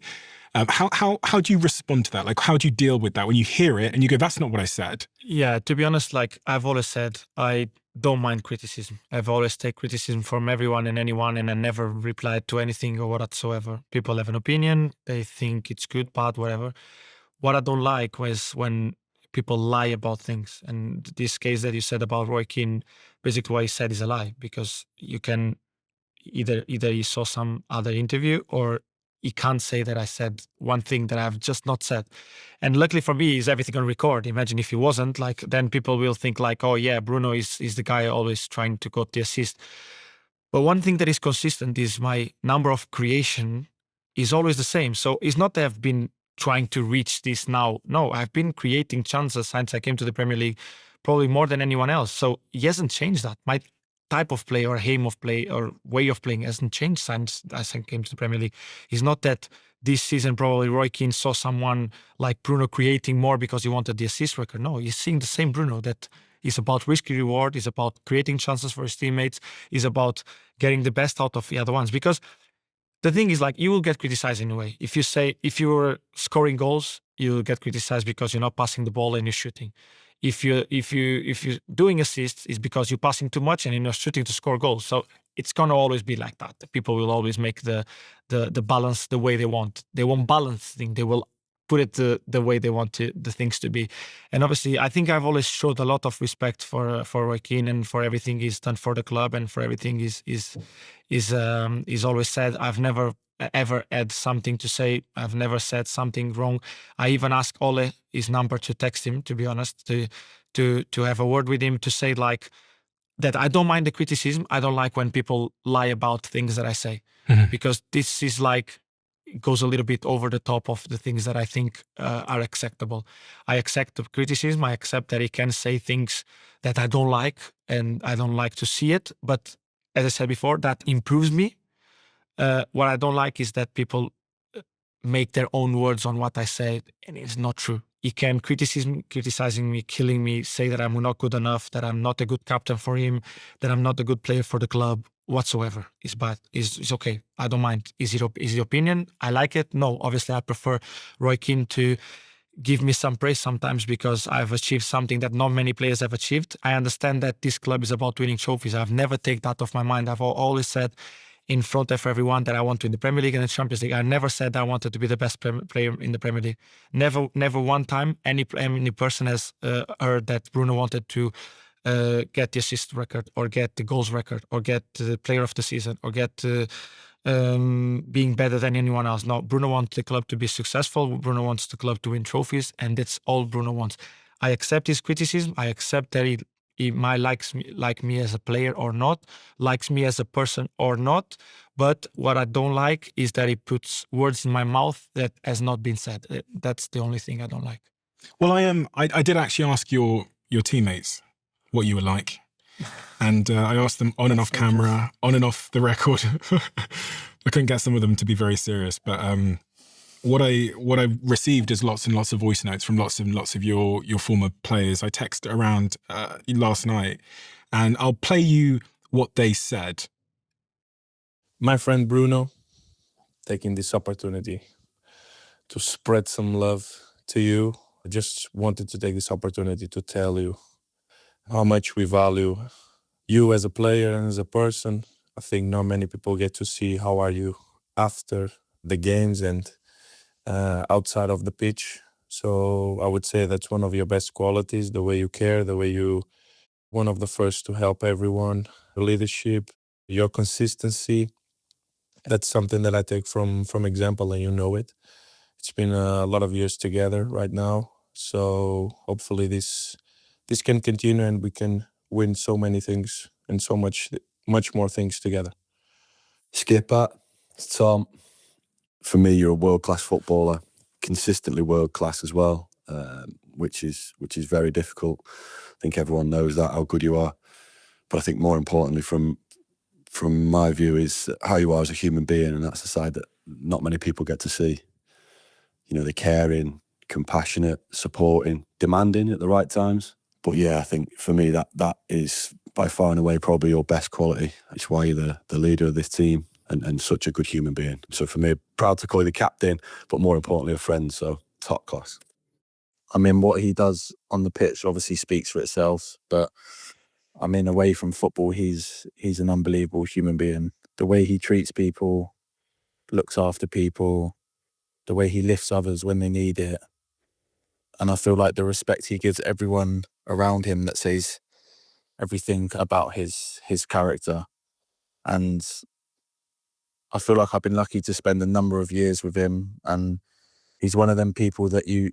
How do you respond to that? Like, how do you deal with that when you hear it and you go, "That's not what I said"? Yeah, to be honest, like I've always said, I don't mind criticism. I've always take criticism from everyone and anyone, and I never replied to anything or whatsoever. People have an opinion, they think it's good, bad, whatever. What I don't like was when people lie about things. And this case that you said about Roy Keane, basically what he said is a lie, because you can either you saw some other interview, or you can't say that I said one thing that I've just not said. And luckily for me, is everything on record. Imagine if it wasn't, like, then people will think like, oh yeah, Bruno is the guy always trying to get the assist. But one thing that is consistent is my number of creation is always the same. So it's not that I've been trying to reach this now. No, I've been creating chances since I came to the Premier League, probably more than anyone else. So he hasn't changed that. My type of play or aim of play or way of playing hasn't changed since I came to the Premier League. It's not that this season probably Roy Keane saw someone like Bruno creating more because he wanted the assist record. No, he's seeing the same Bruno that is about risky reward, is about creating chances for his teammates, is about getting the best out of the other ones. Because the thing is, like, you will get criticized in a way. If you're scoring goals, you'll get criticized because you're not passing the ball and you're shooting. If you're doing assists, it's because you're passing too much and you're not shooting to score goals. So it's gonna always be like that. People will always make the balance the way they want. They won't balance thing. They will put it the way they want the things to be. And obviously, I think I've always showed a lot of respect for Roy Keane and for everything he's done for the club and for everything he's always said. I've never ever had something to say. I've never said something wrong. I even asked Ole his number to text him, to be honest, to have a word with him, to say like that I don't mind the criticism. I don't like when people lie about things that I say, because this is like, it goes a little bit over the top of the things that I think are acceptable. I accept the criticism. I accept that he can say things that I don't like, and I don't like to see it. But as I said before, that improves me. What I don't like is that people make their own words on what I say, and it's not true. He can criticizing me, killing me, say that I'm not good enough, that I'm not a good captain for him, that I'm not a good player for the club whatsoever. It's bad. It's okay. I don't mind. Is it opinion? I like it? No. Obviously, I prefer Roy Keane to give me some praise sometimes because I've achieved something that not many players have achieved. I understand that this club is about winning trophies. I've never taken that off my mind. I've always said in front of everyone that I want to win the Premier League and the Champions League. I never said I wanted to be the best player in the Premier League. Never one time any person has heard that Bruno wanted to get the assist record or get the goals record or get the player of the season or get being better than anyone else. No, Bruno wants the club to be successful. Bruno wants the club to win trophies, and that's all Bruno wants. I accept his criticism. I accept that he might like me as a player or not, likes me as a person or not. But what I don't like is that he puts words in my mouth that has not been said. That's the only thing I don't like. Well, I did actually ask your teammates what you were like, and I asked them on and off camera, on and off the record. I couldn't get some of them to be very serious, but what I received is lots and lots of voice notes from lots and lots of your former players. I texted around last night, and I'll play you what they said. My friend Bruno, taking this opportunity to spread some love to you. I just wanted to take this opportunity to tell you how much we value you as a player and as a person. I think not many people get to see how are you after the games and outside of the pitch. So I would say that's one of your best qualities, the way you care, the way you one of the first to help everyone, your leadership, your consistency. That's something that I take from example, and you know it. It's been a lot of years together right now. So hopefully this can continue and we can win so many things and so much more things together. Skipper, Tom, for me, you're a world-class footballer, consistently world-class as well, which is very difficult. I think everyone knows that, how good you are. But I think more importantly, from my view, is how you are as a human being, and that's the side that not many people get to see. You know, the caring, compassionate, supporting, demanding at the right times. But yeah, I think for me that is by far and away probably your best quality. It's why you're the leader of this team and such a good human being. So for me, proud to call you the captain, but more importantly, a friend. So top class. I mean, what he does on the pitch obviously speaks for itself, but I mean, away from football, he's an unbelievable human being. The way he treats people, looks after people, the way he lifts others when they need it. And I feel like the respect he gives everyone around him that says everything about his character. And I feel like I've been lucky to spend a number of years with him, and he's one of them people that you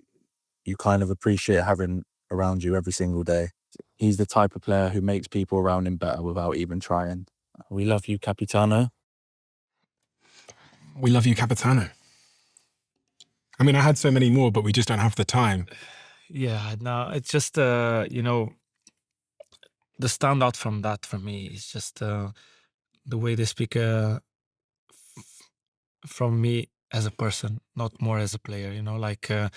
kind of appreciate having around you every single day. He's the type of player who makes people around him better without even trying. We love you, Capitano. We love you, Capitano. I mean, I had so many more, but we just don't have the time. Yeah, no, it's just, you know, the standout from that for me is just the way they speak from me as a person, not more as a player, you know, like, and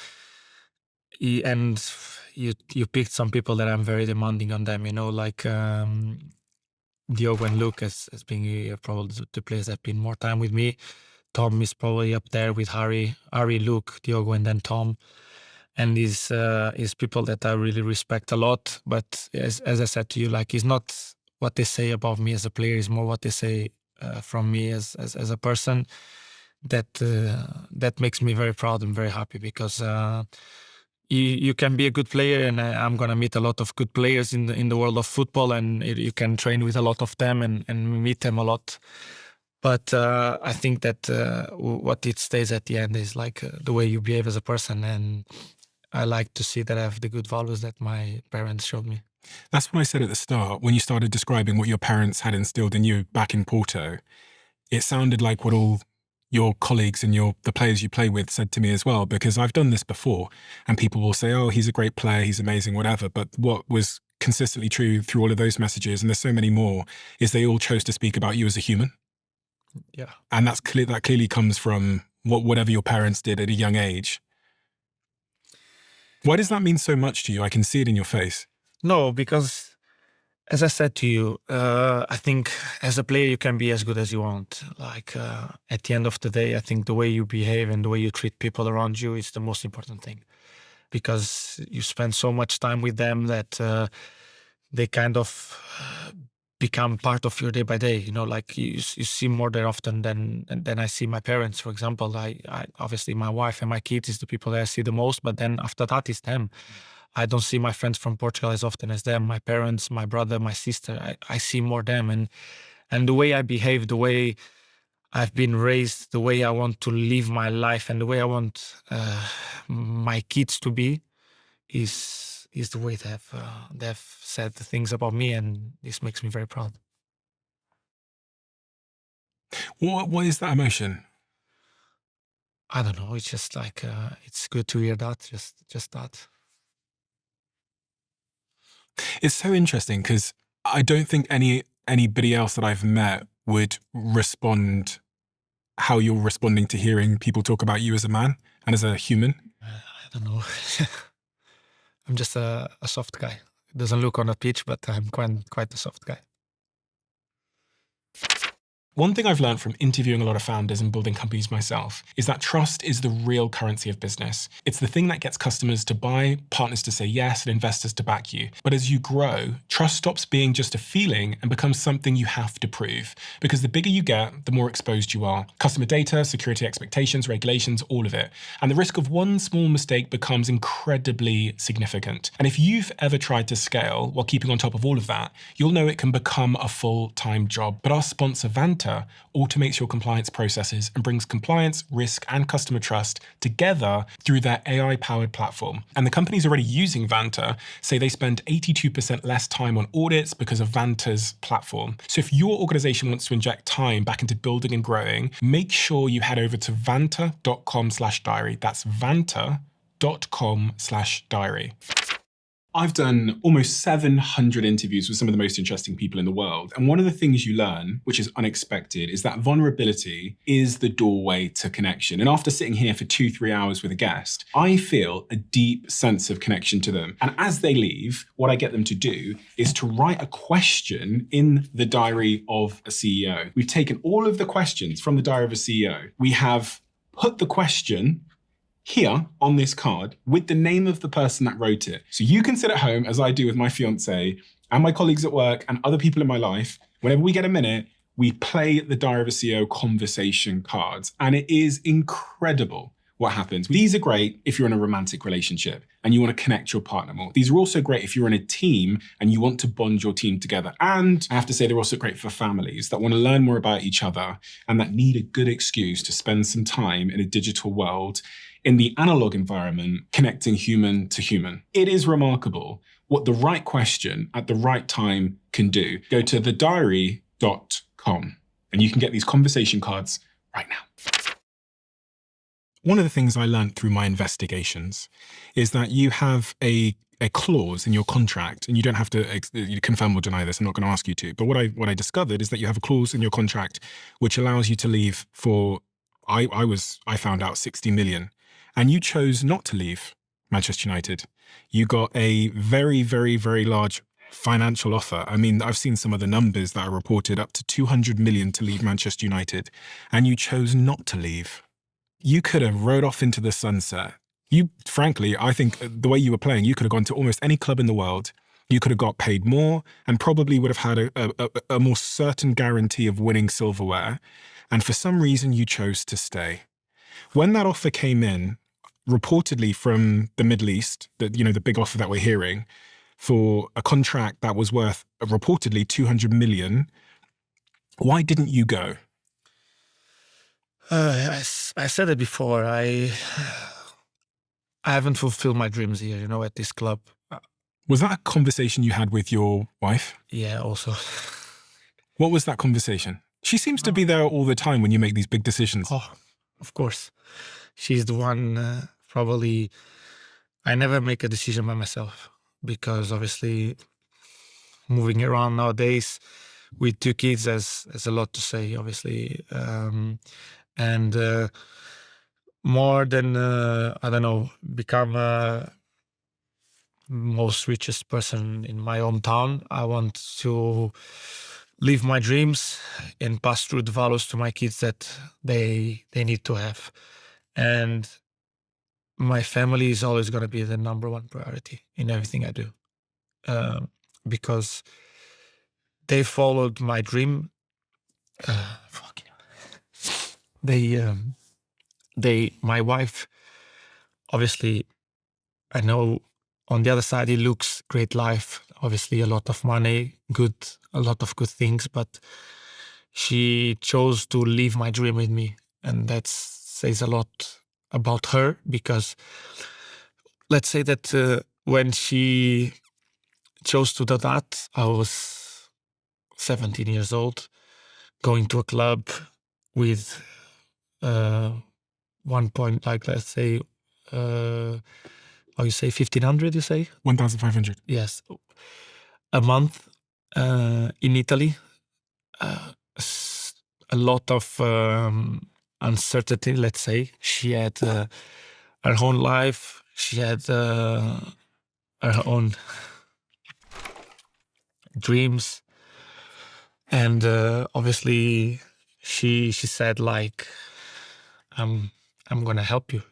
you picked some people that I'm very demanding on them, you know, like Diogo and Luke as being probably the two players that have been more time with me. Tom is probably up there with Harry, Luke, Diogo, and then Tom. And is people that I really respect a lot. But as I said to you, like, it's not what they say about me as a player, it's more what they say from me as a person that makes me very proud and very happy, because you can be a good player, and I'm gonna meet a lot of good players in the world of football, and you can train with a lot of them and meet them a lot. But I think that what it stays at the end is like the way you behave as a person. And I like to see that I have the good values that my parents showed me. That's what I said at the start. When you started describing what your parents had instilled in you back in Porto, it sounded like what all your colleagues and the players you play with said to me as well, because I've done this before and people will say, oh, he's a great player, he's amazing, whatever. But what was consistently true through all of those messages, and there's so many more, is they all chose to speak about you as a human. Yeah. And that clearly comes from whatever your parents did at a young age. Why does that mean so much to you? I can see it in your face. No, because as I said to you, I think as a player you can be as good as you want. Like at the end of the day, I think the way you behave and the way you treat people around you is the most important thing, because you spend so much time with them that they kind of become part of your day by day. You know, like you see more there often than I see my parents, for example. I obviously my wife and my kids is the people that I see the most, but then after that is them. I don't see my friends from Portugal as often as them. My parents, my brother, my sister, I see more them. And the way I behave, the way I've been raised, the way I want to live my life, and the way I want my kids to be is the way they've said the things about me, and this makes me very proud. What is that emotion? I don't know. It's just like it's good to hear that. Just that. It's so interesting because I don't think anybody else that I've met would respond how you're responding to hearing people talk about you as a man and as a human. I don't know. I'm just a soft guy. It doesn't look on a pitch, but I'm quite a soft guy. One thing I've learned from interviewing a lot of founders and building companies myself is that trust is the real currency of business. It's the thing that gets customers to buy, partners to say yes, and investors to back you. But as you grow, trust stops being just a feeling and becomes something you have to prove. Because the bigger you get, the more exposed you are. Customer data, security expectations, regulations, all of it. And the risk of one small mistake becomes incredibly significant. And if you've ever tried to scale while keeping on top of all of that, you'll know it can become a full-time job. But our sponsor, Vanta, automates your compliance processes and brings compliance, risk, and customer trust together through their AI-powered platform. And the companies already using Vanta say they spend 82% less time on audits because of Vanta's platform. So if your organization wants to inject time back into building and growing, make sure you head over to vanta.com/diary. That's vanta.com/diary. I've done almost 700 interviews with some of the most interesting people in the world. And one of the things you learn, which is unexpected, is that vulnerability is the doorway to connection. And after sitting here for 2-3 hours with a guest, I feel a deep sense of connection to them. And as they leave, what I get them to do is to write a question in the diary of a CEO. We've taken all of the questions from the diary of a CEO. We have put the question here on this card with the name of the person that wrote it. So you can sit at home, as I do with my fiance and my colleagues at work and other people in my life. Whenever we get a minute, we play the Diary of a CEO conversation cards. And it is incredible what happens. These are great if you're in a romantic relationship and you want to connect your partner more. These are also great if you're in a team and you want to bond your team together. And I have to say, they're also great for families that want to learn more about each other and that need a good excuse to spend some time in a digital world in the analog environment, connecting human to human. It is remarkable what the right question at the right time can do. Go to thediary.com and you can get these conversation cards right now. One of the things I learned through my investigations is that you have a clause in your contract, and you don't have to confirm or deny this, I'm not going to ask you to, but what I discovered is that you have a clause in your contract which allows you to leave for, I found out 60 million. And you chose not to leave Manchester United. You got a very, very, very large financial offer. I mean, I've seen some of the numbers that are reported, up to 200 million to leave Manchester United, and you chose not to leave. You could have rode off into the sunset. Frankly, I think the way you were playing, you could have gone to almost any club in the world. You could have got paid more and probably would have had a more certain guarantee of winning silverware. And for some reason, you chose to stay. When that offer came in, reportedly from the Middle East, the big offer that we're hearing, for a contract that was worth reportedly 200 million, why didn't you go? I said it before. I haven't fulfilled my dreams here, you know, at this club. Was that a conversation you had with your wife? Yeah, also. What was that conversation? She seems to be there all the time when you make these big decisions. Oh, of course. She's the one, probably. I never make a decision by myself because obviously moving around nowadays with two kids has a lot to say, obviously. And more than, I don't know, become most richest person in my hometown, I want to live my dreams and pass through the values to my kids that they need to have. And my family is always going to be the number one priority in everything I do, because they followed my dream. My wife, obviously, I know on the other side it looks great life, obviously a lot of money, a lot of good things, but she chose to live my dream with me, and that says a lot about her, because let's say that when she chose to do that, I was 17 years old, going to a club with 1 point, like, let's say, how you say, 1,500, you say? 1,500. Yes. A month in Italy. A lot of uncertainty, let's say. She had her own life. She had her own dreams. And obviously she said, like, I'm gonna help you.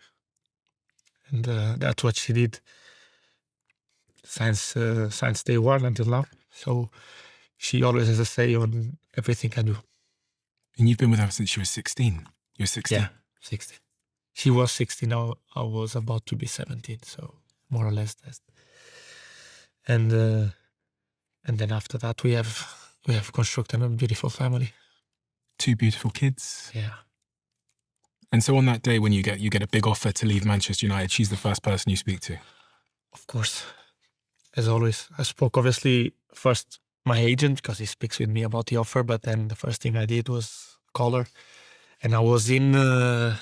And that's what she did since day one until now. So she always has a say on everything I do. And you've been with her since she was 16. You're 16. Yeah, 16. She was 16. Now I was about to be 17. So more or less that. And then after that we have constructed a beautiful family. 2 beautiful kids. Yeah. And so on that day when you get a big offer to leave Manchester United, she's the first person you speak to. Of course. As always. I spoke obviously first my agent, because he speaks with me about the offer, but then the first thing I did was call her. And I was in I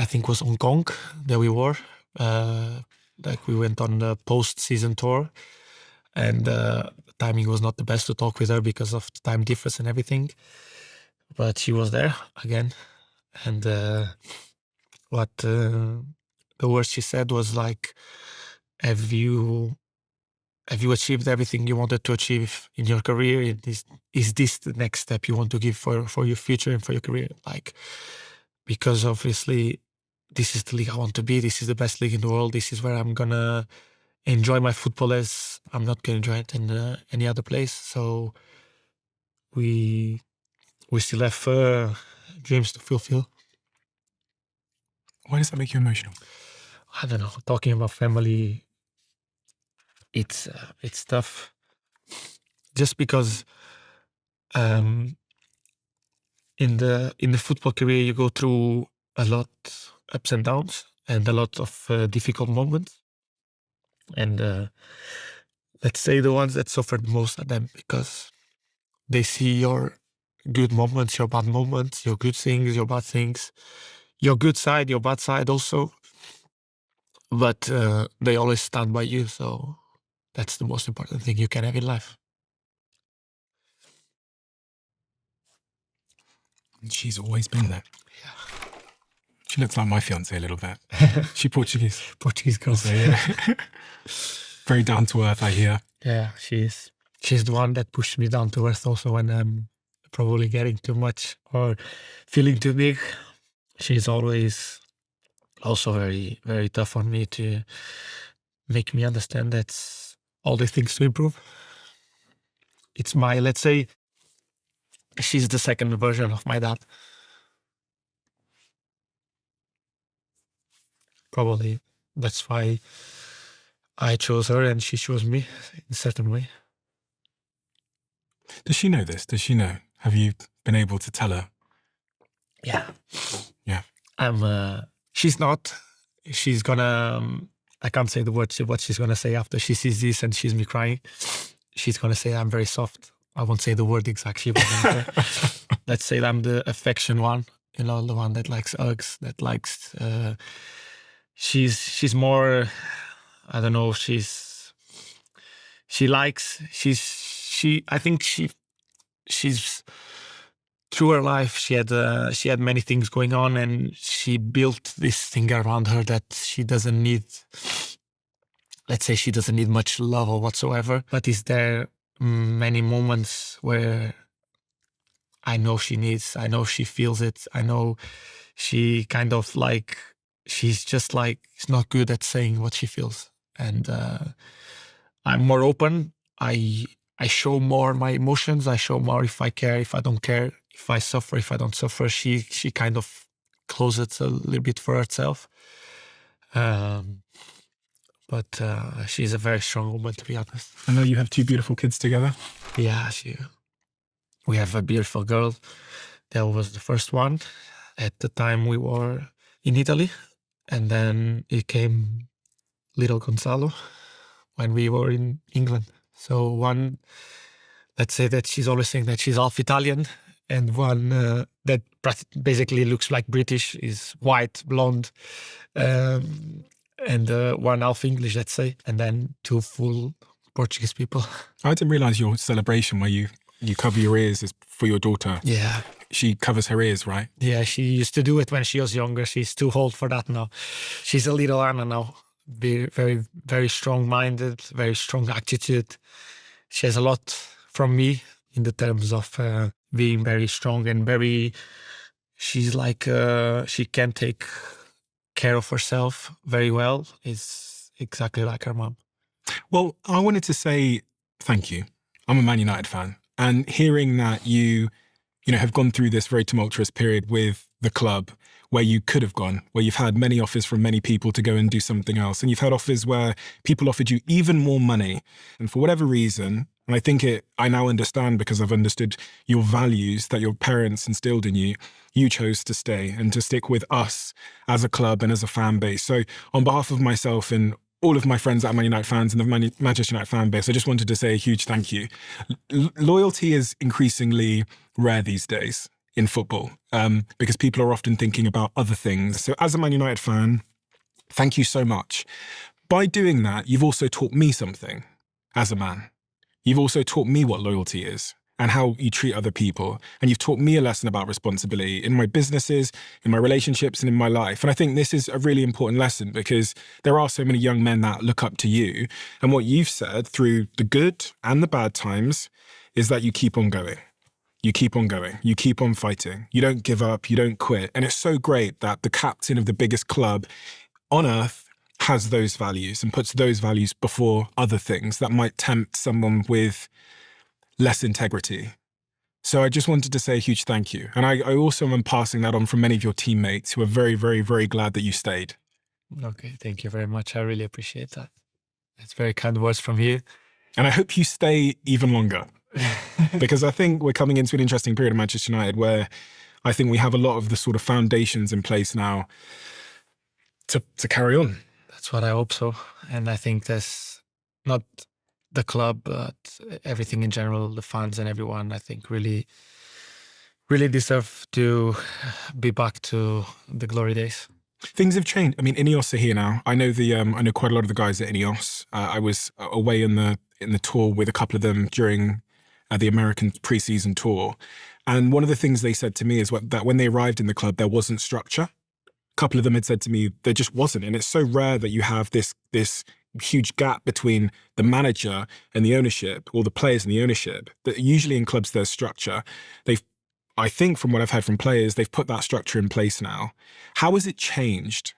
think it was Hong Kong that we were. Like we went on the post-season tour, and the timing was not the best to talk with her because of the time difference and everything. But she was there again, and what the words she said was like, "Have you achieved everything you wanted to achieve in your career? Is this the next step you want to give for your future and for your career? Like, because obviously this is the league I want to be. This is the best league in the world. This is where I'm gonna enjoy my football as I'm not gonna enjoy it in any other place. So we still have dreams to fulfill." Why does that make you emotional? I don't know. Talking about family, it's tough. Just because in the football career you go through a lot ups and downs and a lot of difficult moments, and let's say the ones that suffered most are them, because they see your good moments, your bad moments, your good things, your bad things, your good side, your bad side also, but they always stand by you. So that's the most important thing you can have in life. And she's always been there. Yeah. She looks like my fiance a little bit. She Portuguese. Portuguese girl. So, yeah. Very down to earth, I hear. Yeah, she's the one that pushed me down to earth also when I'm probably getting too much or feeling too big. She's always also very, very tough on me to make me understand that's all the things to improve. It's let's say, she's the second version of my dad. Probably that's why I chose her and she chose me in a certain way. Does she know this? Does she know? Have you been able to tell her Yeah. Yeah. She's not. She's gonna. I can't say the word. What she's gonna say after she sees this and sees me crying. She's gonna say I'm very soft. I won't say the word exactly, but let's say I'm the affection one. You know, the one that likes hugs, that likes. She's more. I don't know. She likes. I think she's through her life she had many things going on, and she built this thing around her that she doesn't need. Let's say she doesn't need much love or whatsoever, but is there many moments where I know she needs, I know she feels it, I know she kind of like, she's just like, she's not good at saying what she feels. And I'm more open. I show more my emotions. I show more if I care, if I don't care, if I suffer, if I don't suffer. She kind of closes it a little bit for herself. But she's a very strong woman, to be honest. I know you have 2 beautiful kids together. Yeah, we have a beautiful girl. That was the first one. At the time we were in Italy, and then it came little Gonzalo when we were in England. So one, let's say that she's always saying that she's half Italian, and one that basically looks like British, is white, blonde, and one half English, let's say, and then 2 full Portuguese people. I didn't realise your celebration where you cover your ears is for your daughter. Yeah. She covers her ears, right? Yeah, she used to do it when she was younger. She's too old for that now. She's a little Anna now. Very, very strong-minded, very strong attitude. She has a lot from me in the terms of being very strong and very. She's like she can take care of herself very well. Is exactly like her mom. Well, I wanted to say thank you. I'm a Man United fan, and hearing that you have gone through this very tumultuous period with the club where you could have gone, where you've had many offers from many people to go and do something else. And you've had offers where people offered you even more money. And for whatever reason, and I now understand because I've understood your values that your parents instilled in you, you chose to stay and to stick with us as a club and as a fan base. So on behalf of myself and all of my friends that are Man United fans and the Manchester United fan base, I just wanted to say a huge thank you. Loyalty is increasingly rare these days in football because people are often thinking about other things. So as a Man United fan, thank you so much. By doing that, you've also taught me something as a man. You've also taught me what loyalty is and how you treat other people. And you've taught me a lesson about responsibility in my businesses, in my relationships, and in my life. And I think this is a really important lesson because there are so many young men that look up to you. And what you've said through the good and the bad times is that you keep on going. You keep on going. You keep on fighting. You don't give up. You don't quit. And it's so great that the captain of the biggest club on earth has those values and puts those values before other things that might tempt someone with less integrity. So I just wanted to say a huge thank you. And I also am passing that on from many of your teammates who are very, very, very glad that you stayed. Okay, thank you very much. I really appreciate that. It's very kind words from you. And I hope you stay even longer because I think we're coming into an interesting period of Manchester United where I think we have a lot of the sort of foundations in place now to carry on. That's what I hope so. And I think that's not the club, but everything in general, the fans and everyone, I think really deserve to be back to the glory days. Things have changed. I mean, Ineos are here now. I know quite a lot of the guys at Ineos. I was away in the tour with a couple of them during the American pre-season tour. And one of the things they said to me is that when they arrived in the club, there wasn't structure. A couple of them had said to me, there just wasn't. And it's so rare that you have this huge gap between the manager and the ownership, or the players and the ownership. That usually in clubs there's structure. I think from what I've heard from players, they've put that structure in place now. How has it changed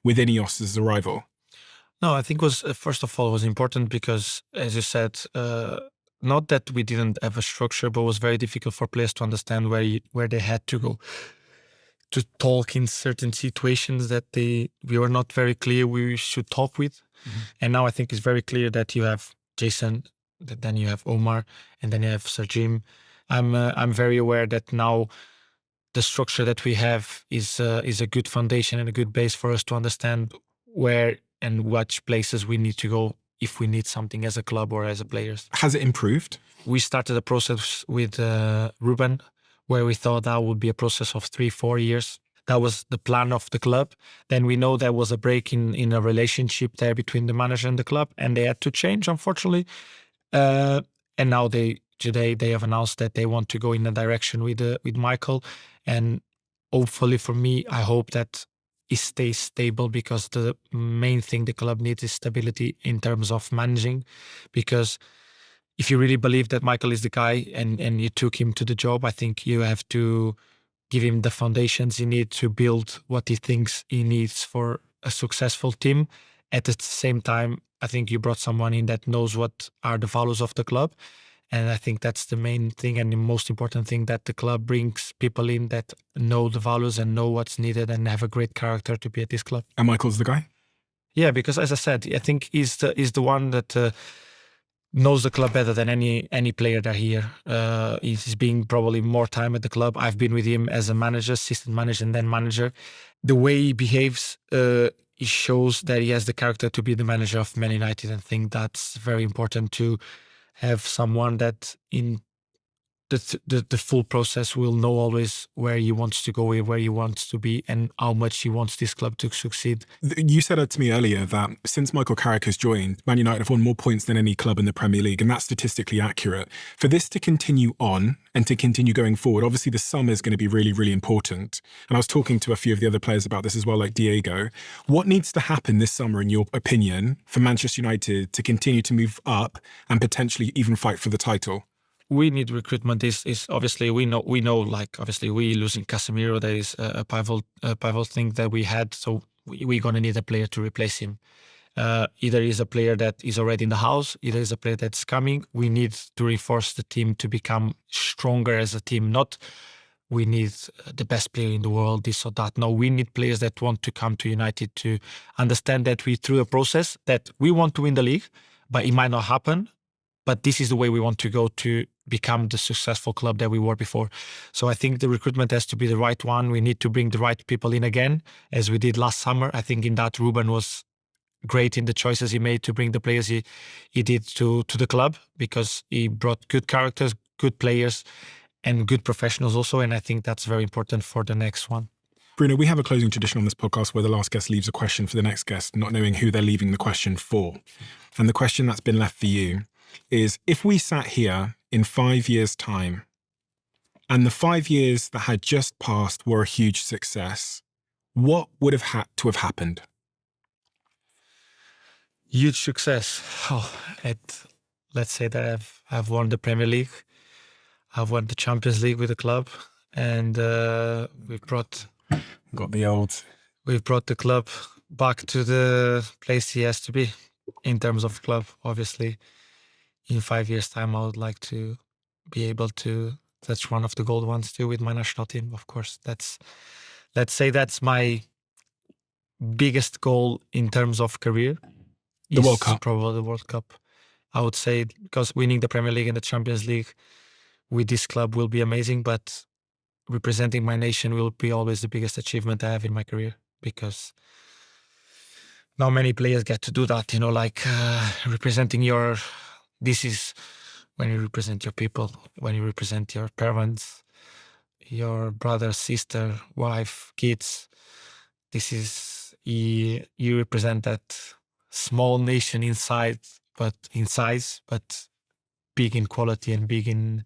with Ineos' arrival? No, I think first of all, it was important because, as you said, not that we didn't have a structure, but it was very difficult for players to understand where they had to go to talk in certain situations that we were not very clear we should talk with. Mm-hmm. And now I think it's very clear that you have Jason, that then you have Omar, and then you have Sir Jim. I'm very aware that now the structure that we have is a good foundation and a good base for us to understand where and which places we need to go if we need something as a club or as a players. Has it improved? We started a process with Ruben, where we thought that would be a process of 3-4 years. That was the plan of the club. Then we know there was a break in a relationship there between the manager and the club, and they had to change, unfortunately. And now today they have announced that they want to go in a direction with Michael, and hopefully for me, I hope that it stays stable, because the main thing the club needs is stability in terms of managing. Because if you really believe that Michael is the guy and you took him to the job, I think you have to give him the foundations he needs to build what he thinks he needs for a successful team. At the same time, I think you brought someone in that knows what are the values of the club. And I think that's the main thing and the most important thing, that the club brings people in that know the values and know what's needed and have a great character to be at this club. And Michael's the guy? Yeah, because as I said, I think he's the one that knows the club better than any player that here. He's been probably more time at the club. I've been with him as a manager, assistant manager, and then manager. The way he behaves, he shows that he has the character to be the manager of Man United, and I think that's very important to have someone that in the full process will know always where he wants to go, where he wants to be, and how much he wants this club to succeed. You said to me earlier that since Michael Carrick has joined, Man United have won more points than any club in the Premier League, and that's statistically accurate. For this to continue on and to continue going forward, obviously the summer is going to be really, really important. And I was talking to a few of the other players about this as well, like Diego. What needs to happen this summer, in your opinion, for Manchester United to continue to move up and potentially even fight for the title? We need recruitment. Is obviously we know like obviously we losing Casemiro. There is a pivotal thing that we had, so we're gonna need a player to replace him. Either is a player that is already in the house, either is a player that's coming. We need to reinforce the team to become stronger as a team. Not we need the best player in the world, this or that. No, we need players that want to come to United, to understand that we through a process that we want to win the league, but it might not happen. But this is the way we want to go to become the successful club that we were before. So I think the recruitment has to be the right one. We need to bring the right people in again, as we did last summer. I think in that Ruben was great in the choices he made to bring the players he did to the club, because he brought good characters, good players, and good professionals also. And I think that's very important for the next one. Bruno, we have a closing tradition on this podcast where the last guest leaves a question for the next guest, not knowing who they're leaving the question for. And the question that's been left for you is, if we sat here in 5 years' time and the 5 years that had just passed were a huge success, what would have had to have happened? Huge success. Let's say that I've won the Premier League. I've won the Champions League with the club, and we've brought the club back to the place he has to be in terms of club. Obviously, in 5 years' time, I would like to be able to touch one of the gold ones too with my national team. Of course, let's say that's my biggest goal in terms of career. The World Cup. Probably the World Cup. I would say, because winning the Premier League and the Champions League with this club will be amazing, but representing my nation will be always the biggest achievement I have in my career, because not many players get to do that, representing this is when you represent your people, when you represent your parents, your brother, sister, wife, kids. This is, you represent that small nation in size, but big in quality and big in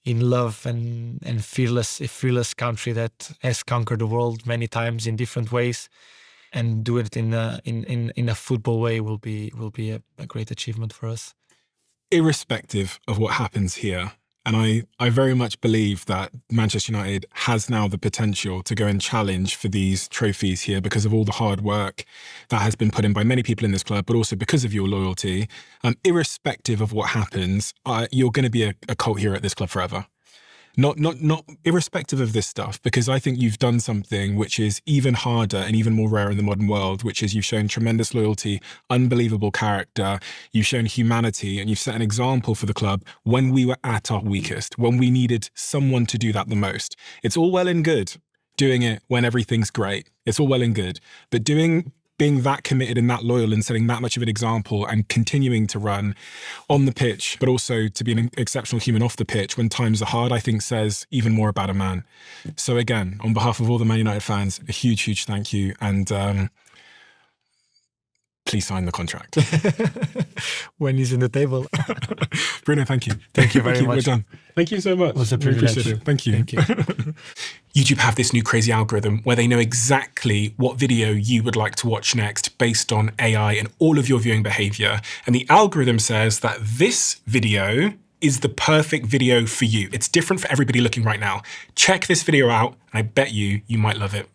love and fearless, a fearless country that has conquered the world many times in different ways, and do it in a football way will be a great achievement for us. Irrespective of what happens here, and I very much believe that Manchester United has now the potential to go and challenge for these trophies here because of all the hard work that has been put in by many people in this club, but also because of your loyalty. Irrespective of what happens, you're going to be a cult hero at this club forever. Not irrespective of this stuff, because I think you've done something which is even harder and even more rare in the modern world, which is you've shown tremendous loyalty, unbelievable character, you've shown humanity, and you've set an example for the club when we were at our weakest, when we needed someone to do that the most. It's all well and good doing it when everything's great. It's all well and good. But being that committed and that loyal and setting that much of an example and continuing to run on the pitch, but also to be an exceptional human off the pitch when times are hard, I think says even more about a man. So again, on behalf of all the Man United fans, a huge, huge thank you. And please sign the contract. When he's in the table. Bruno, thank you. Thank you very much. We're done. Thank you so much. It was a We appreciate privilege. it. Thank you. Thank you. YouTube have this new crazy algorithm where they know exactly what video you would like to watch next based on AI and all of your viewing behavior. And the algorithm says that this video is the perfect video for you. It's different for everybody looking right now. Check this video out, and I bet you might love it.